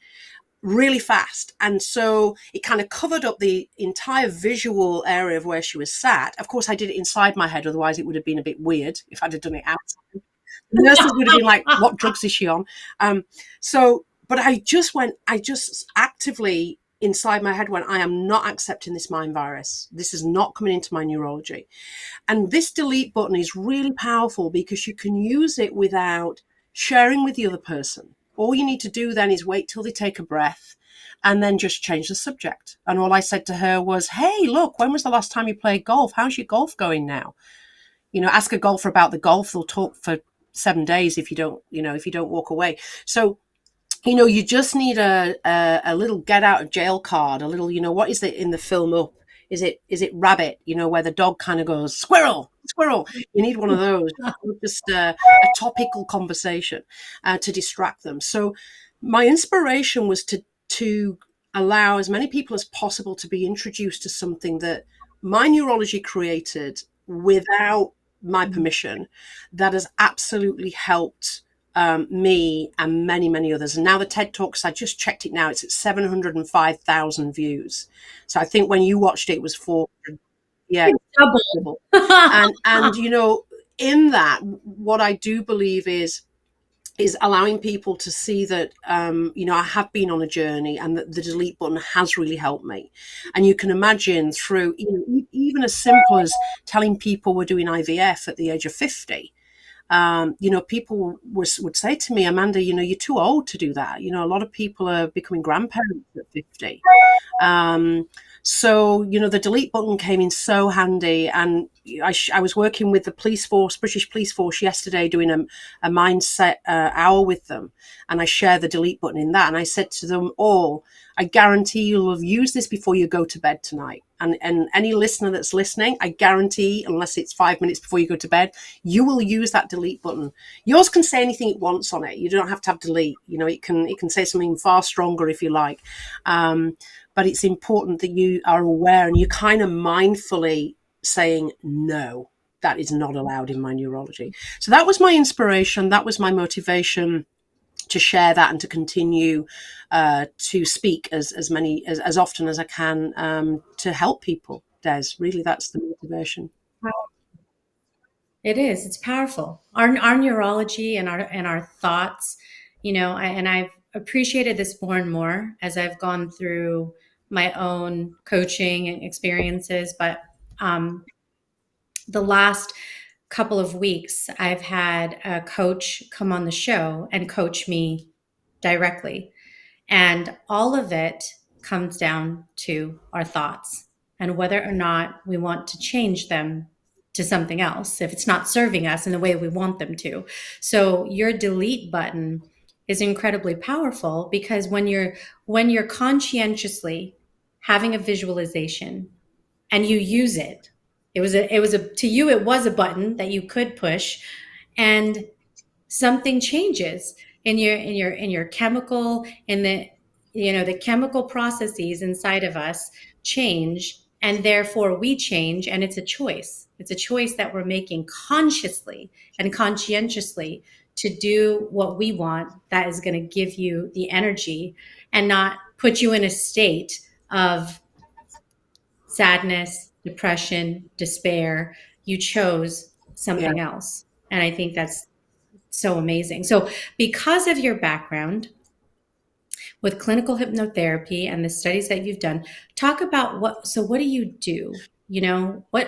really fast. And so it kind of covered up the entire visual area of where she was sat. Of course, I did it inside my head. Otherwise, it would have been a bit weird if I'd have done it outside. The nurses would have been like, what drugs is she on? But I just actively inside my head went, I am not accepting this mind virus. This is not coming into my neurology. And this delete button is really powerful because you can use it without sharing with the other person. All you need to do then is wait till they take a breath and then just change the subject. And all I said to her was, hey, look, when was the last time you played golf? How's your golf going now? Ask a golfer about the golf. They'll talk for 7 days if you don't walk away. So, you just need a little get out of jail card, a little, what is it in the film Up? Is it Rabbit, where the dog kind of goes, squirrel, squirrel. You need one of those, just a topical conversation to distract them. So my inspiration was to allow as many people as possible to be introduced to something that my neurology created without my permission, that has absolutely helped me and many, many others. And now the TED Talks, I just checked it now, it's at 705,000 views. So I think when you watched it, it was 400. Yeah, double. And in that, what I do believe is allowing people to see that, I have been on a journey and that the delete button has really helped me. And you can imagine through, even as simple as telling people we're doing IVF at the age of 50. People would say to me, Amanda, you're too old to do that. A lot of people are becoming grandparents at 50. So, the delete button came in so handy. And I was working with the British police force yesterday, doing a mindset hour with them. And I share the delete button in that. And I said to them all, I guarantee you'll have used this before you go to bed tonight. And any listener that's listening, I guarantee, unless it's 5 minutes before you go to bed, you will use that delete button. Yours can say anything it wants on it. You don't have to have delete. It can say something far stronger if you like. But it's important that you are aware and you're kind of mindfully saying no. that is not allowed in my neurology. So that was my inspiration. That was my motivation to share that and to continue to speak as often as I can to help people. Des, really, that's the motivation. It is. It's powerful. Our neurology and our thoughts, and I've appreciated this more and more as I've gone through my own coaching and experiences. But the last couple of weeks, I've had a coach come on the show and coach me directly. And all of it comes down to our thoughts and whether or not we want to change them to something else if it's not serving us in the way we want them to. So your delete button is incredibly powerful because when you're conscientiously having a visualization and you use it, it was a to you it was a button that you could push, and something changes in your chemical, in the chemical processes inside of us change, and therefore we change, and it's a choice that we're making consciously and conscientiously to do what we want, that is going to give you the energy and not put you in a state of sadness, depression, despair. You chose Yeah. something else, and I think that's so amazing. So, because of your background with clinical hypnotherapy and the studies that you've done, talk about what do you do?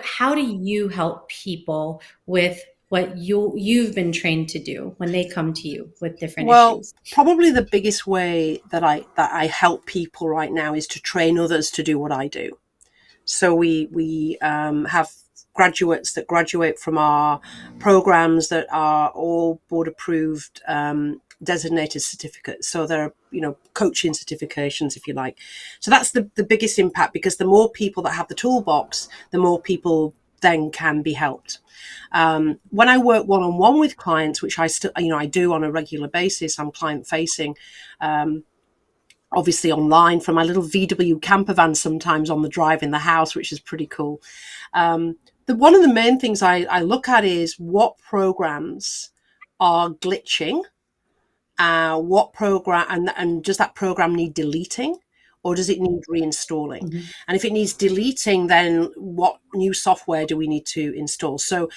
How do you help people with what you've been trained to do when they come to you with different Well, issues? probably the biggest way that I help people right now is to train others to do what I do. So we have graduates that graduate from our programs that are all board approved, designated certificates. So they're coaching certifications, if you like. So that's the biggest impact, because the more people that have the toolbox, the more people then can be helped. When I work one-on-one with clients, which I do on a regular basis, I'm client facing. Obviously online from my little VW camper van, sometimes on the drive in the house, which is pretty cool. One of the main things I look at is what programs are glitching, what program, and does that program need deleting, or does it need reinstalling? Mhm. And if it needs deleting, then what new software do we need to install? So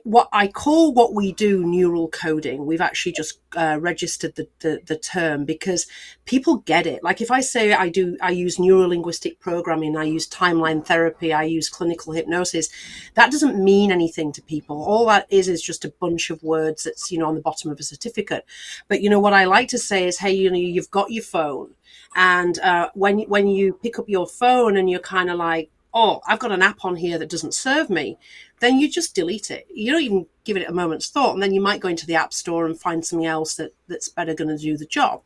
what I call what we do neural coding. We've actually just registered the term because people get it. Like if I say I use neuro-linguistic programming, I use timeline therapy, I use clinical hypnosis, that doesn't mean anything to people. All that is just a bunch of words that's on the bottom of a certificate. But what I like to say is, hey, you've got your phone, and when you pick up your phone and you're kind of like, oh, I've got an app on here that doesn't serve me, then you just delete it. You don't even give it a moment's thought. And then you might go into the app store and find something else that's better going to do the job.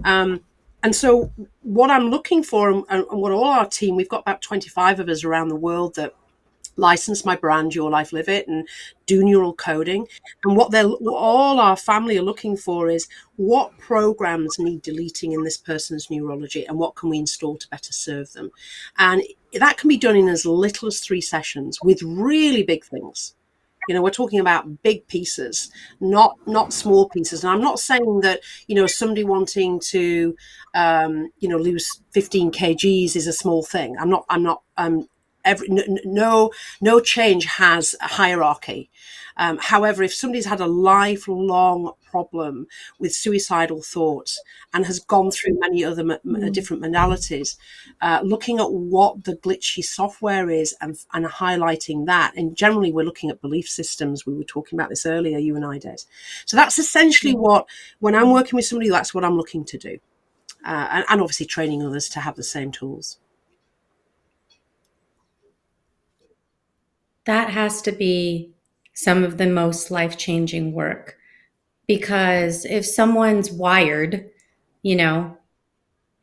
And so what I'm looking for, and what all our team, we've got about 25 of us around the world that license my brand, Your Life Live It, and do neural coding. And what all our family are looking for is, what programs need deleting in this person's neurology, and what can we install to better serve them? And that can be done in as little as 3 sessions with really big things. We're talking about big pieces, not small pieces. And I'm not saying that somebody wanting to lose 15 kgs is a small thing. I'm not no change has a hierarchy. However, if somebody's had a lifelong problem with suicidal thoughts and has gone through many other different modalities, looking at what the glitchy software is and highlighting that. And generally, we're looking at belief systems. We were talking about this earlier, you and I, Des. So that's essentially when I'm working with somebody, that's what I'm looking to do. And obviously training others to have the same tools. That has to be some of the most life-changing work, because if someone's wired, you know,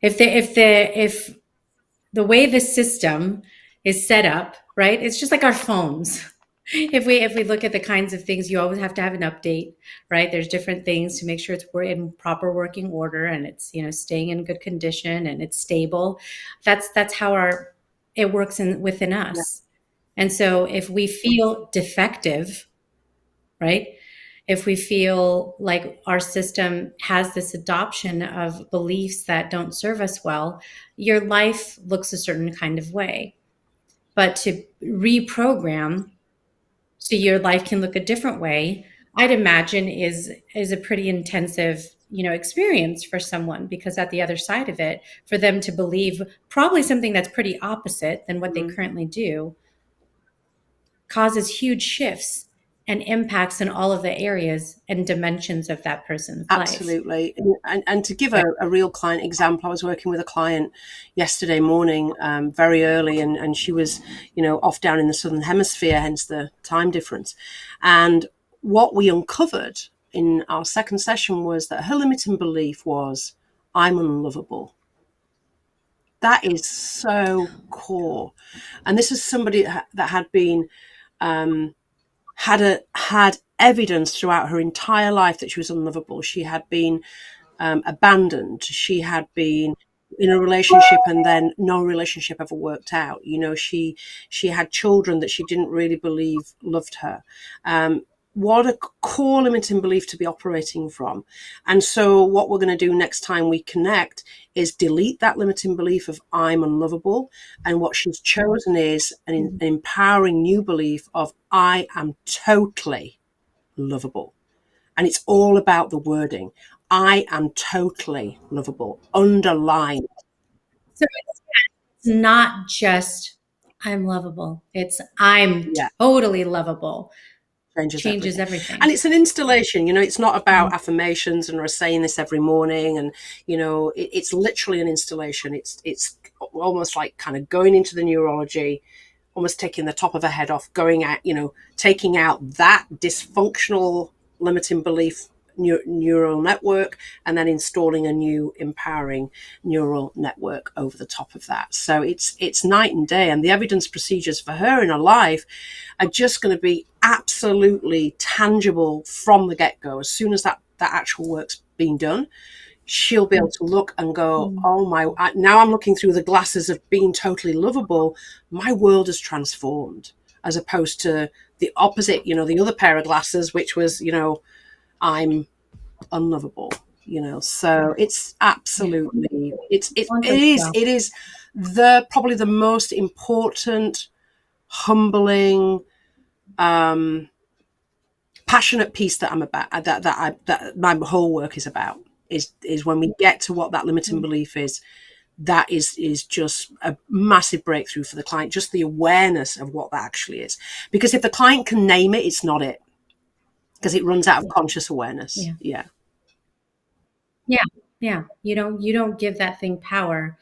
if the way the system is set up, right? It's just like our phones. If we look at the kinds of things, you always have to have an update, right? There's different things to make sure it's in proper working order, and it's staying in good condition and it's stable. That's how it works within Yeah. us. And so if we feel defective, right? If we feel like our system has this adoption of beliefs that don't serve us well, your life looks a certain kind of way. But to reprogram so your life can look a different way, I'd imagine is a pretty intensive, experience for someone, because at the other side of it, for them to believe probably something that's pretty opposite than what they currently do causes huge shifts and impacts in all of the areas and dimensions of that person's life. Absolutely. And to give a real client example, I was working with a client yesterday morning, very early, and she was, off down in the Southern Hemisphere, hence the time difference. And what we uncovered in our second session was that her limiting belief was, I'm unlovable. That is so core. And this is somebody that had been, had evidence throughout her entire life that she was unlovable. She had been abandoned. She had been in a relationship and then no relationship ever worked out. She had children that she didn't really believe loved her. What a core limiting belief to be operating from. And so what we're going to do next time we connect is delete that limiting belief of I'm unlovable. And what she's chosen is an empowering new belief of I am totally lovable. And it's all about the wording. I am totally lovable. Underline. So it's not just I'm lovable. It's I'm totally lovable. Changes everything. And it's an installation, it's not about affirmations and we're saying this every morning. And, it's literally an installation. It's almost like kind of going into the neurology, almost taking the top of her head off, going at, taking out that dysfunctional limiting belief neural network and then installing a new empowering neural network over the top of that. So it's night and day, and the evidence procedures for her in her life are just going to be absolutely tangible from the get-go. As soon as that actual work's being done, she'll be able to look and go, oh my, now I'm looking through the glasses of being totally lovable. My world has transformed, as opposed to the opposite, the other pair of glasses, which was, I'm unlovable, so it's absolutely, it is probably the most important, humbling, passionate piece that I'm about, that my whole work is about, is when we get to what that limiting belief is. That is just a massive breakthrough for the client, just the awareness of what that actually is. Because if the client can name it, it's not it, because it runs out of conscious awareness. Yeah. You don't give that thing power,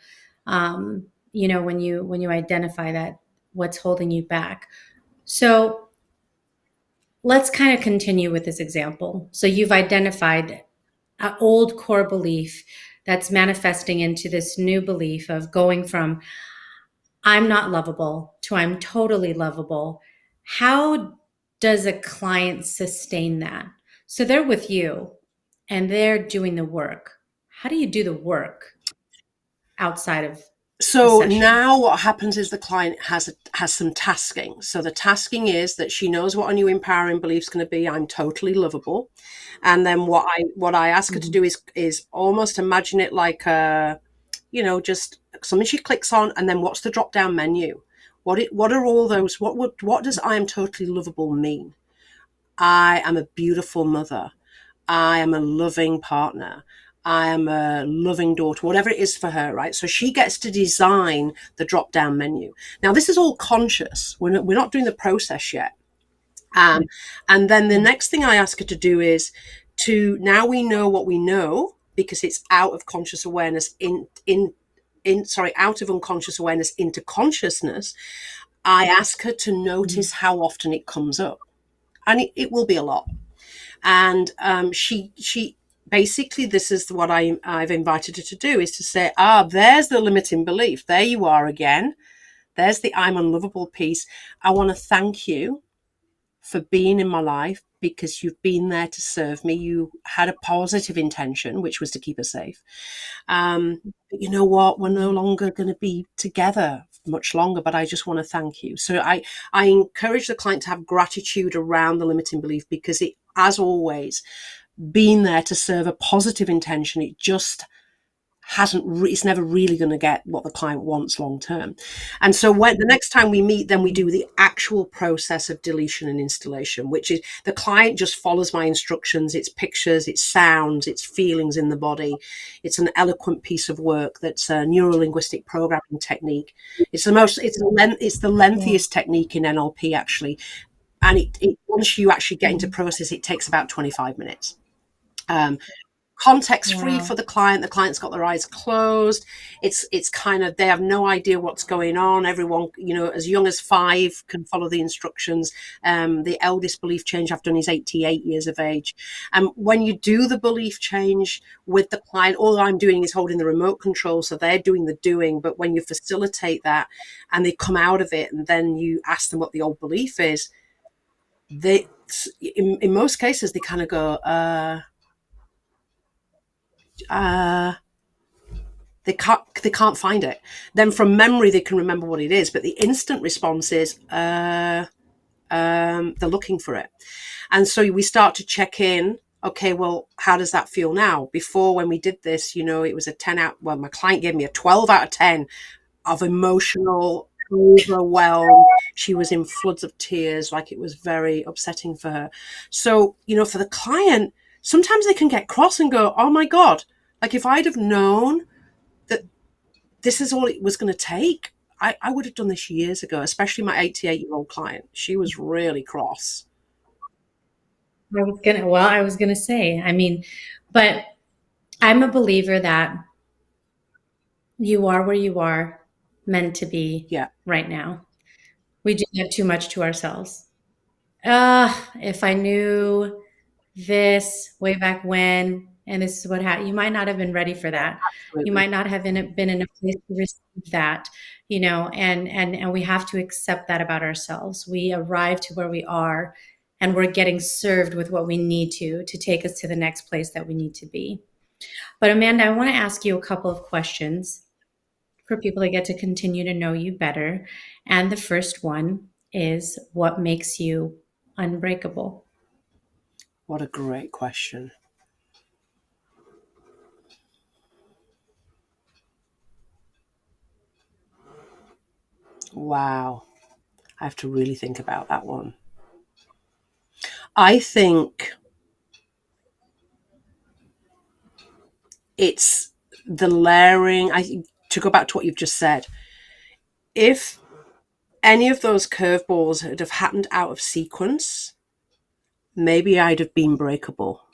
when you identify that, what's holding you back. So let's kind of continue with this example. So you've identified an old core belief that's manifesting into this new belief of going from I'm not lovable to I'm totally lovable. How does a client sustain that? So they're with you and they're doing the work. How do you do the work outside of So now what happens is the client has some tasking. So the tasking is that she knows what a new empowering belief is going to be. I'm totally lovable. And then what I ask her to do is almost imagine it like just something she clicks on, and then what's the drop down menu? What are all those? What does I am totally lovable mean? I am a beautiful mother. I am a loving partner. I am a loving daughter, whatever it is for her, right? So she gets to design the drop down menu. Now, this is all conscious. We're not doing the process yet. And then the next thing I ask her to do is now we know what we know, because it's out of conscious awareness out of unconscious awareness into consciousness. I ask her to notice how often it comes up, and it will be a lot. And she basically, this is what I've invited her to do, is to say, there's the limiting belief. There you are again. There's the I'm unlovable piece. I want to thank you for being in my life, because you've been there to serve me. You had a positive intention, which was to keep her safe. But you know what? We're no longer going to be together much longer, but I just want to thank you. So I encourage the client to have gratitude around the limiting belief, because it, as always, been there to serve a positive intention. It just it's never really going to get what the client wants long term. And so when the next time we meet, then we do the actual process of deletion and installation, which is the client just follows my instructions. It's pictures, it's sounds, it's feelings in the body. It's an eloquent piece of work that's a neuro-linguistic programming technique. It's the lengthiest technique in NLP, actually. And once you actually get into process, it takes about 25 minutes. Context free for the client. The client's got their eyes closed. It's kind of, they have no idea what's going on. Everyone, as young as 5 can follow the instructions. The eldest belief change I've done is 88 years of age. And when you do the belief change with the client, all I'm doing is holding the remote control, so they're doing the doing. But when you facilitate that and they come out of it, and then you ask them what the old belief is, they, in most cases, they kind of go, they can't find it. Then from memory they can remember what it is, but the instant response is they're looking for it. And so we start to check in. Okay, well, how does that feel now? Before, when we did this, it was a 10 out. Well, my client gave me a 12 out of 10 of emotional overwhelm. She was in floods of tears, like it was very upsetting for her. So, for the client, sometimes they can get cross and go, oh my God, like if I'd have known that this is all it was going to take, I would have done this years ago, especially my 88-year-old client. She was really cross. I was going to say, but I'm a believer that you are where you are meant to be right now. We do have too much to ourselves. If I knew this way back when, and this is what happened, you might not have been ready for that. Absolutely. You might not have been in a place to receive that, and we have to accept that about ourselves. We arrive to where we are, and we're getting served with what we need to take us to the next place that we need to be. But Amanda, I want to ask you a couple of questions for people to get to continue to know you better. And the first one is, what makes you unbreakable? What a great question. Wow. I have to really think about that one. I think it's the layering. To go back to what you've just said, if any of those curveballs had have happened out of sequence, maybe I'd have been breakable.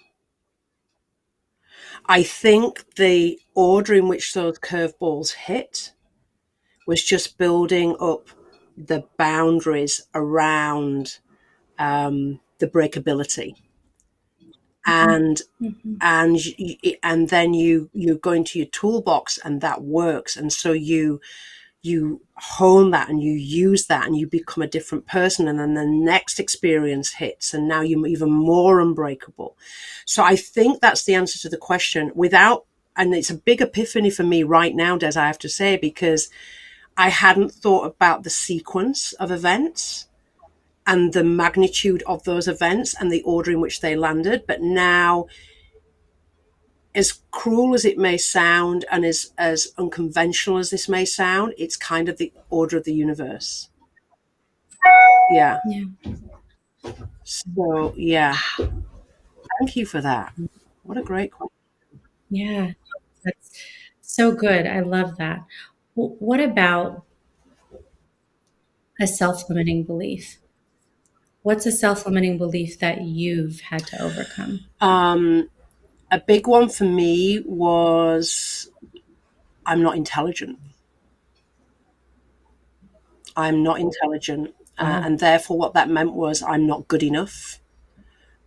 I think the order in which those curveballs hit was just building up the boundaries around the breakability. And and then you go into your toolbox, and that works. And so you hone that, and you use that, and you become a different person. And then the next experience hits, and now you're even more unbreakable. So I think that's the answer to the question. And it's a big epiphany for me right now, Des, I have to say, because I hadn't thought about the sequence of events and the magnitude of those events and the order in which they landed. But now, as cruel as it may sound, and as unconventional as this may sound, it's kind of the order of the universe. Yeah. So, yeah. Thank you for that. What a great question. Yeah, that's so good. I love that. What about a self-limiting belief? What's a self-limiting belief that you've had to overcome? A big one for me was, I'm not intelligent. I'm not intelligent. And therefore what that meant was, I'm not good enough.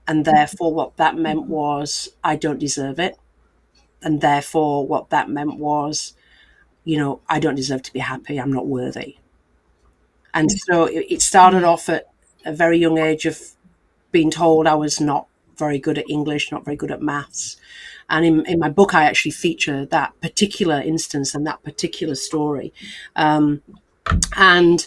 And therefore what that meant was, I don't deserve it. And therefore what that meant was, I don't deserve to be happy. I'm not worthy. And so it started off at a very young age of being told I was not very good at English, not very good at maths. And in my book, I actually feature that particular instance and that particular story. And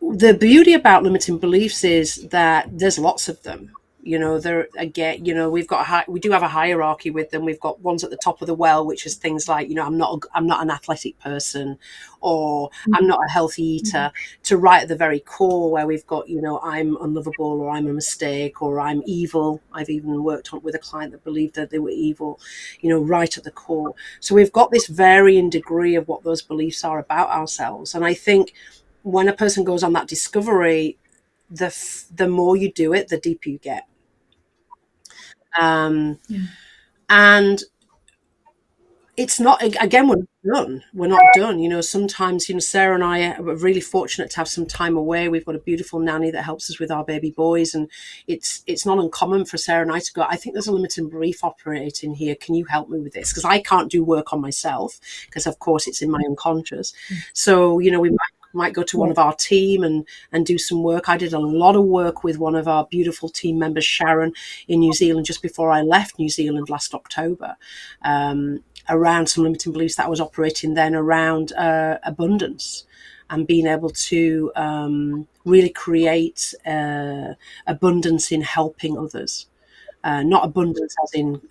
the beauty about limiting beliefs is that there's lots of them. There again, we've got we do have a hierarchy with them. We've got ones at the top of the well, which is things like, I'm not an athletic person, or I'm not a healthy eater, to right at the very core, where we've got, I'm unlovable, or I'm a mistake, or I'm evil. I've even worked with a client that believed that they were evil, right at the core. So we've got this varying degree of what those beliefs are about ourselves. And I think when a person goes on that discovery, the more you do it, the deeper you get. And it's not, again, we're not done. Sometimes, Sarah and I are really fortunate to have some time away. We've got a beautiful nanny that helps us with our baby boys, and it's not uncommon for Sarah and I to go, I think there's a limiting belief operating here, can you help me with this? Because I can't do work on myself, because of course it's in my unconscious. So we might go to one of our team and do some work. I did a lot of work with one of our beautiful team members, Sharon, in New Zealand, just before I left New Zealand last October, around some limiting beliefs that I was operating then around abundance, and being able to really create abundance in helping others, not abundance as in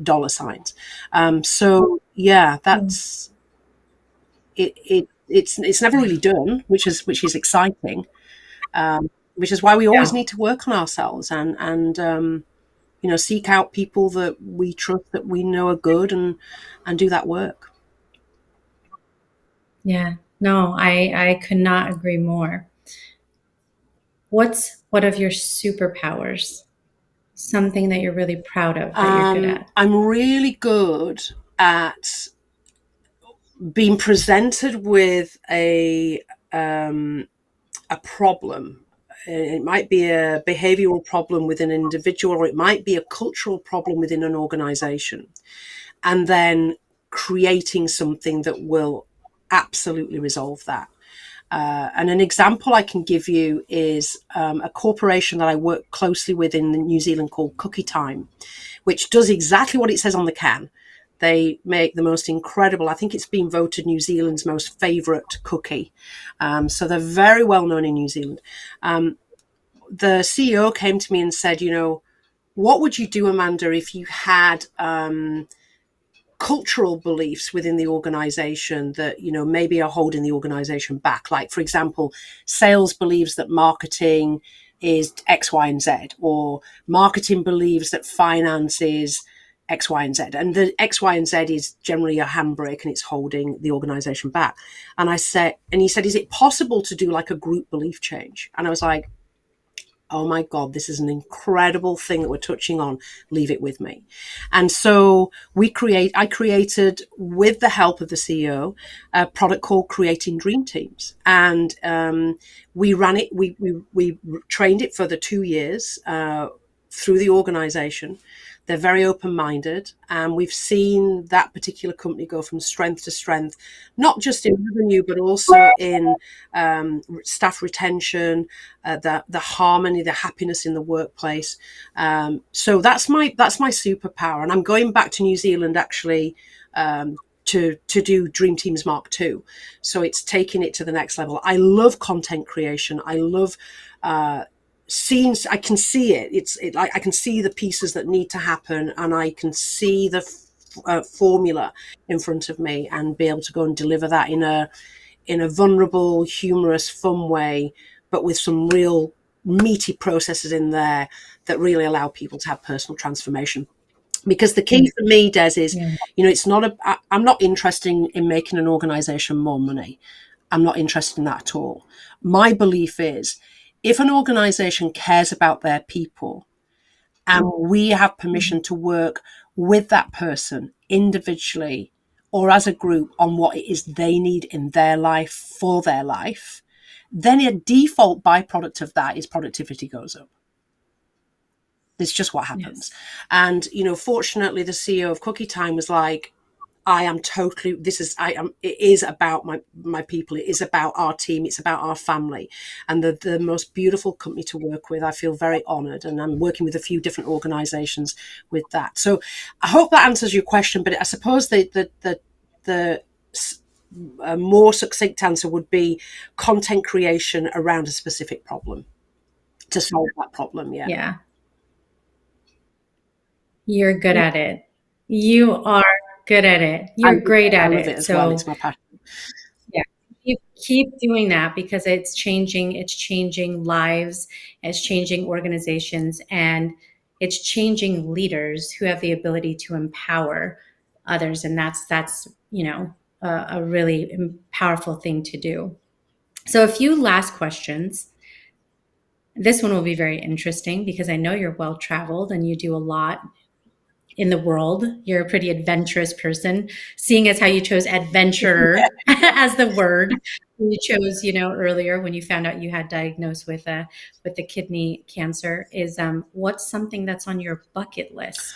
dollar signs. So yeah, that's it. It's never really done, which is exciting, which is why we always need to work on ourselves, and seek out people that we trust, that we know are good, and do that work. Yeah, no, I could not agree more. What's one of your superpowers? Something that you're really proud of, that you're good at? I'm really good at being presented with a problem. It might be a behavioral problem within an individual, or it might be a cultural problem within an organization, and then creating something that will absolutely resolve that. And an example I can give you is a corporation that I work closely with in New Zealand called Cookie Time, which does exactly what it says on the can. They make the most incredible, I think it's been voted New Zealand's most favourite cookie. So they're very well known in New Zealand. The CEO came to me and said, what would you do, Amanda, if you had cultural beliefs within the organization that maybe are holding the organization back? Like, for example, sales believes that marketing is X, Y, and Z, or marketing believes that finance is X, Y, and Z, and the X, Y, and Z is generally a handbrake, and it's holding the organization back. And he said, is it possible to do like a group belief change? And I was like, oh my God, this is an incredible thing that we're touching on. Leave it with me. And so I created, with the help of the CEO, a product called Creating Dream Teams. And we ran it, we trained it for the 2 years through the organization. They're very open-minded, and we've seen that particular company go from strength to strength, not just in revenue, but also in staff retention, the harmony, the happiness in the workplace. So that's my superpower, and I'm going back to New Zealand actually to do Dream Teams Mark II. So it's taking it to the next level. I love content creation. I love scenes. I can see it. I can see the pieces that need to happen, and I can see the formula in front of me, and be able to go and deliver that in a vulnerable, humorous, fun way, but with some real meaty processes in there that really allow people to have personal transformation. Because the key for me, Des, is it's not I'm not interested in making an organization more money. I'm not interested in that at all. My belief is, if an organization cares about their people, and we have permission to work with that person individually or as a group on what it is they need in their life for their life, then a default byproduct of that is productivity goes up. It's just what happens. Yes. And, fortunately, the CEO of Cookie Time was like, it is about my people. It is about our team. It's about our family, and the most beautiful company to work with. I feel very honored, and I'm working with a few different organizations with that. So I hope that answers your question, but I suppose the a more succinct answer would be content creation around a specific problem to solve that problem. Yeah. Yeah. You're good at it. You are good at it. You're great I at love it it. as well. So It's my passion. yeah, keep doing that because it's changing lives, it's changing organizations, and it's changing leaders who have the ability to empower others. And that's a really powerful thing to do. So a few last questions. This one will be very interesting because I know you're well traveled and you do a lot in the world. You're a pretty adventurous person, seeing as how you chose adventurer as the word you chose, earlier when you found out you had diagnosed with the kidney cancer. Is what's something that's on your bucket list?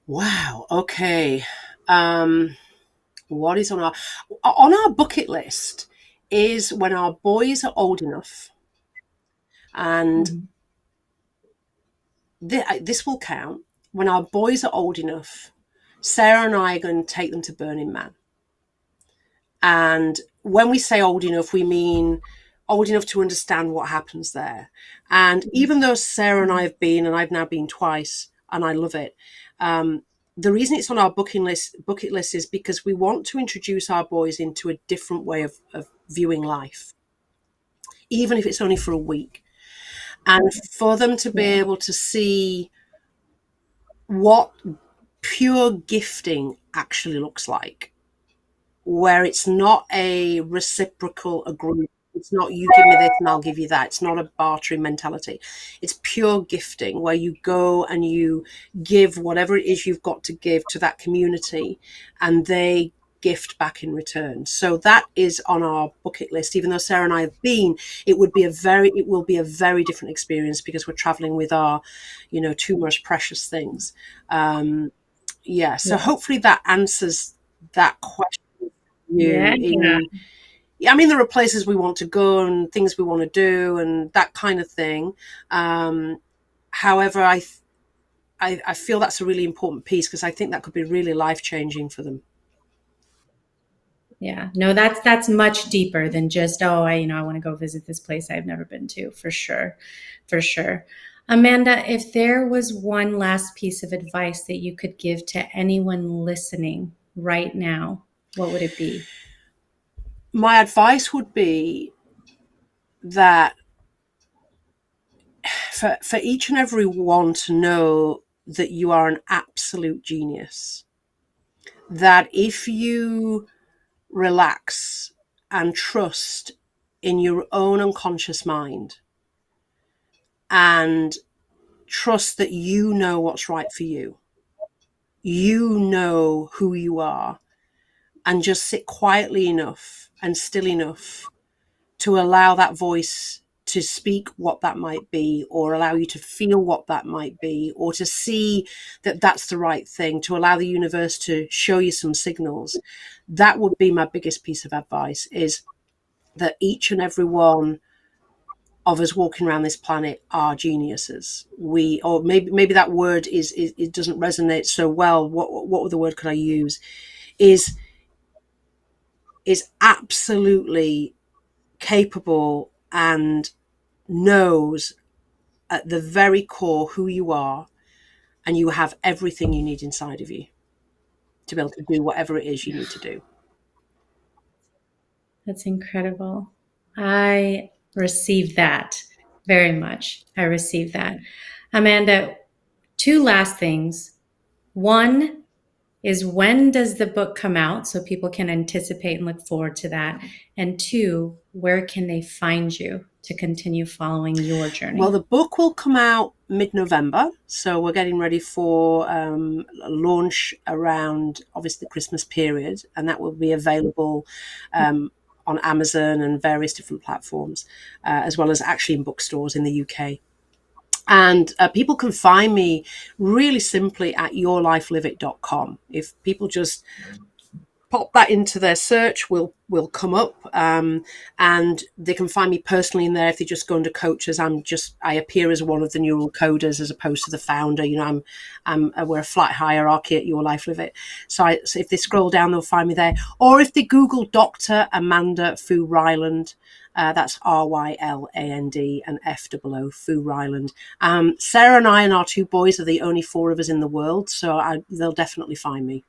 Wow. Okay. What is on our bucket list is when our boys are old enough, and Mhm. this will count. When our boys are old enough, Sarah and I are going to take them to Burning Man. And when we say old enough, we mean old enough to understand what happens there. And even though Sarah and I have been, and I've now been twice, and I love it, the reason it's on our bucket list is because we want to introduce our boys into a different way of viewing life, even if it's only for a week. And for them to be Yeah. able to see what pure gifting actually looks like, where it's not a reciprocal agreement. It's not you give me this and I'll give you that. It's not a bartering mentality. It's pure gifting where you go and you give whatever it is you've got to give to that community and they gift back in return. So that is on our bucket list. Even though Sarah and I have been, it will be a very different experience because we're traveling with our, two most precious things. So Yeah. hopefully that answers that question Yeah. you in. I mean, there are places we want to go and things we want to do and that kind of thing. However, I feel that's a really important piece because I think that could be really life changing for them. Yeah. No, that's much deeper than just, oh, I want to go visit this place I've never been to, for sure. For sure. Amanda, if there was one last piece of advice that you could give to anyone listening right now, what would it be? My advice would be that for each and every one to know that you are an absolute genius. That if you relax and trust in your own unconscious mind and trust that you know what's right for you. You know who you are, and just sit quietly enough and still enough to allow that voice to speak what that might be, or allow you to feel what that might be, or to see that that's the right thing, to allow the universe to show you some signals. That would be my biggest piece of advice, is that each and every one of us walking around this planet are geniuses. Or maybe that word is it doesn't resonate so well. What other word could I use? Is absolutely capable and knows at the very core who you are, and you have everything you need inside of you to be able to do whatever it is you need to do. That's incredible. I received that very much. I received that. Amanda, two last things. One is, when does the book come out so people can anticipate and look forward to that? And two, where can they find you to continue following your Well, journey? the book will come out mid-November, so we're getting ready for a launch around obviously the Christmas period, and that will be available on Amazon and various different platforms, as well as actually in bookstores in the UK. And people can find me really simply at yourlifeliveit.com. If people just pop that into their search, will come up, and they can find me personally in there if they just go under coaches. I appear as one of the neural coders as opposed to the founder. We're a flat hierarchy at Your Life Live It. So if they scroll down, they'll find me there. Or if they Google Dr. Amanda Foo-Ryland, that's Ryland and FOO, Foo-Ryland. Sarah and I and our 2 boys are the only 4 of us in the world, so they'll definitely find me.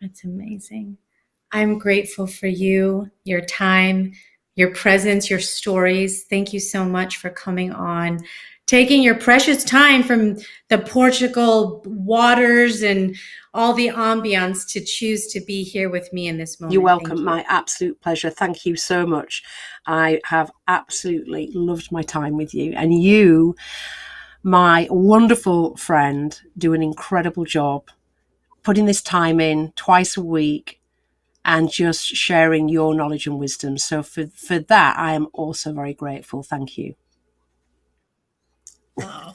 That's amazing. I'm grateful for you, your time, your presence, your stories. Thank you so much for coming on, taking your precious time from the Portugal waters and all the ambiance to choose to be here with me in this moment. You're welcome. My absolute pleasure. Thank you so much. I have absolutely loved my time with you. And you, my wonderful friend, do an incredible job putting this time in twice a week and just sharing your knowledge and wisdom. So for that, I am also very grateful. Thank you. Wow.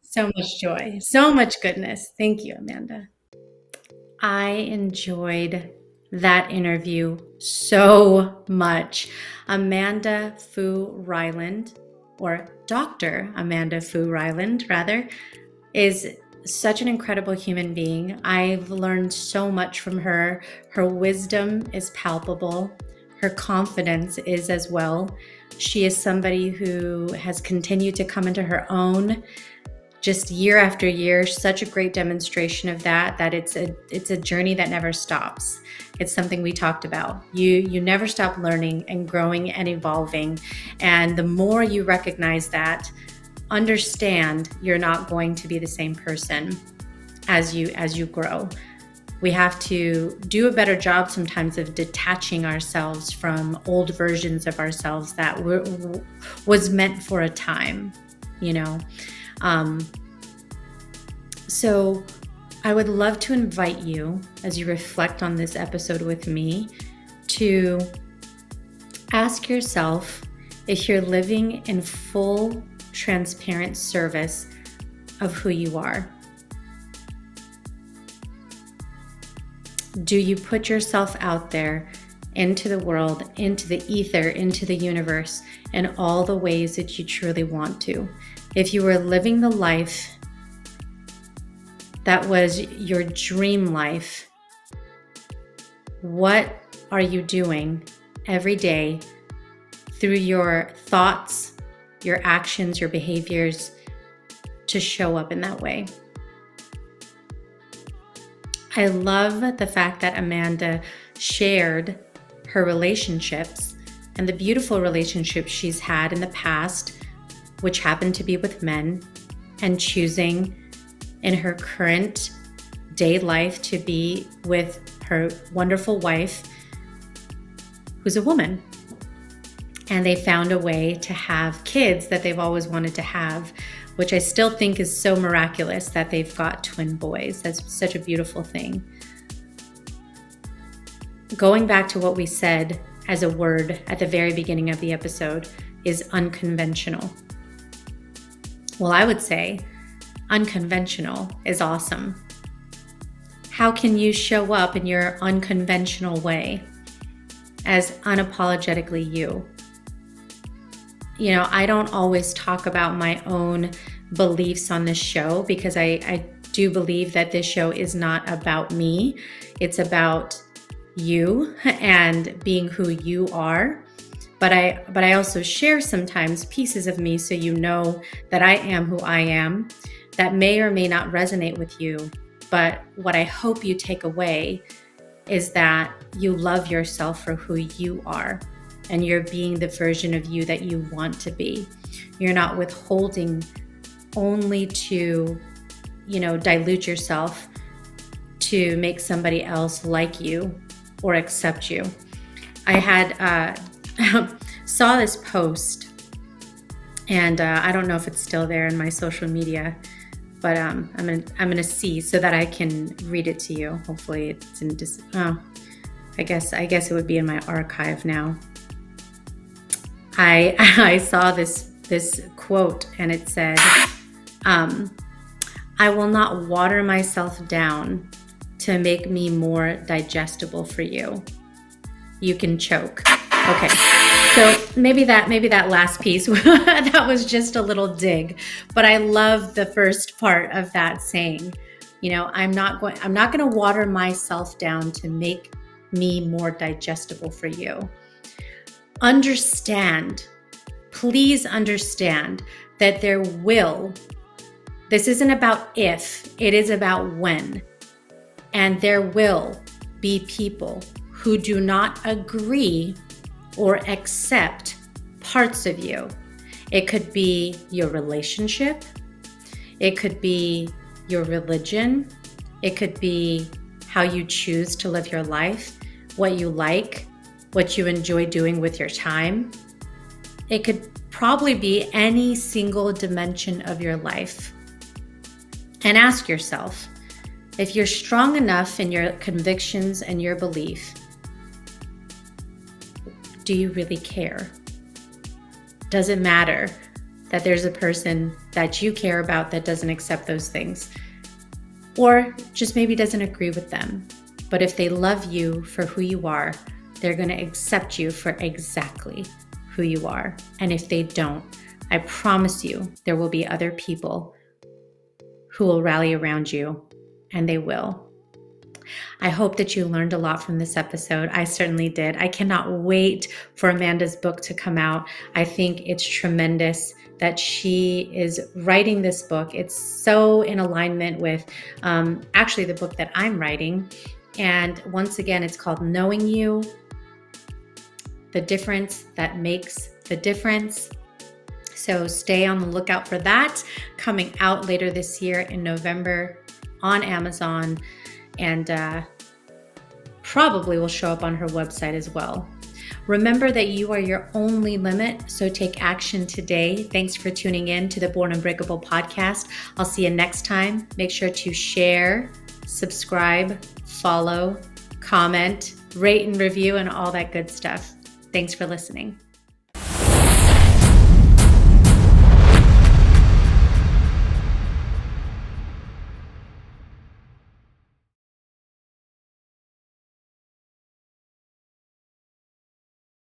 So much joy, so much goodness. Thank you, Amanda. I enjoyed that interview so much. Amanda Foo-Ryland, or Dr. Amanda Foo-Ryland, rather, is such an incredible human being. I've learned so much from her. Her wisdom is palpable. Her confidence is as well. She is somebody who has continued to come into her own just year after year. Such a great demonstration of that it's a journey that never stops. It's something we talked about. You never stop learning and growing and evolving. And the more you recognize that, understand you're not going to be the same person as you grow. We have to do a better job sometimes of detaching ourselves from old versions of ourselves that was meant for a time, So I would love to invite you, as you reflect on this episode with me, to ask yourself if you're living in full, transparent service of who you are. Do you put yourself out there into the world, into the ether, into the universe, in all the ways that you truly want to? If you were living the life that was your dream life, what are you doing every day through your thoughts, your actions, your behaviors to show up in that way? I love the fact that Amanda shared her relationships and the beautiful relationships she's had in the past, which happened to be with men, and choosing in her current day life to be with her wonderful wife, who's a woman. And they found a way to have kids that they've always wanted to have, which I still think is so miraculous that they've got twin boys. That's such a beautiful thing. Going back to what we said as a word at the very beginning of the episode is unconventional. Well, I would say unconventional is awesome. How can you show up in your unconventional way as unapologetically you? I don't always talk about my own beliefs on this show because I do believe that this show is not about me. It's about you and being who you are. But I also share sometimes pieces of me so you know that I am who I am. That may or may not resonate with you, but what I hope you take away is that you love yourself for who you are, and you're being the version of you that you want to be. You're not withholding only to, dilute yourself to make somebody else like you or accept you. I had saw this post, and I don't know if it's still there in my social media, but I'm gonna see so that I can read it to you. Hopefully it's in I guess it would be in my archive now. I saw this quote, and it said, I will not water myself down to make me more digestible for you. You can choke. Okay, so maybe that last piece, that was just a little dig, but I love the first part of that saying, I'm not going to water myself down to make me more digestible for you. Please understand that this isn't about if, it is about when. And there will be people who do not agree or accept parts of you. It could be your relationship. It could be your religion. It could be how you choose to live your life, what you like, what you enjoy doing with your time. It could probably be any single dimension of your life. And ask yourself, if you're strong enough in your convictions and your belief, do you really care? Does it matter that there's a person that you care about that doesn't accept those things? Or just maybe doesn't agree with them. But if they love you for who you are, they're going to accept you for exactly who you are. And if they don't, I promise you there will be other people who will rally around you, and they will. I hope that you learned a lot from this episode. I certainly did. I cannot wait for Amanda's book to come out. I think it's tremendous that she is writing this book. It's so in alignment with actually the book that I'm writing. And once again, it's called Knowing You, the difference that makes the difference. So stay on the lookout for that, coming out later this year in November on Amazon, and probably will show up on her website as well. Remember that you are your only limit, so take action today. Thanks for tuning in to the Born Unbreakable podcast. I'll see you next time. Make sure to share, subscribe, follow, comment, rate and review, and all that good stuff. Thanks for listening.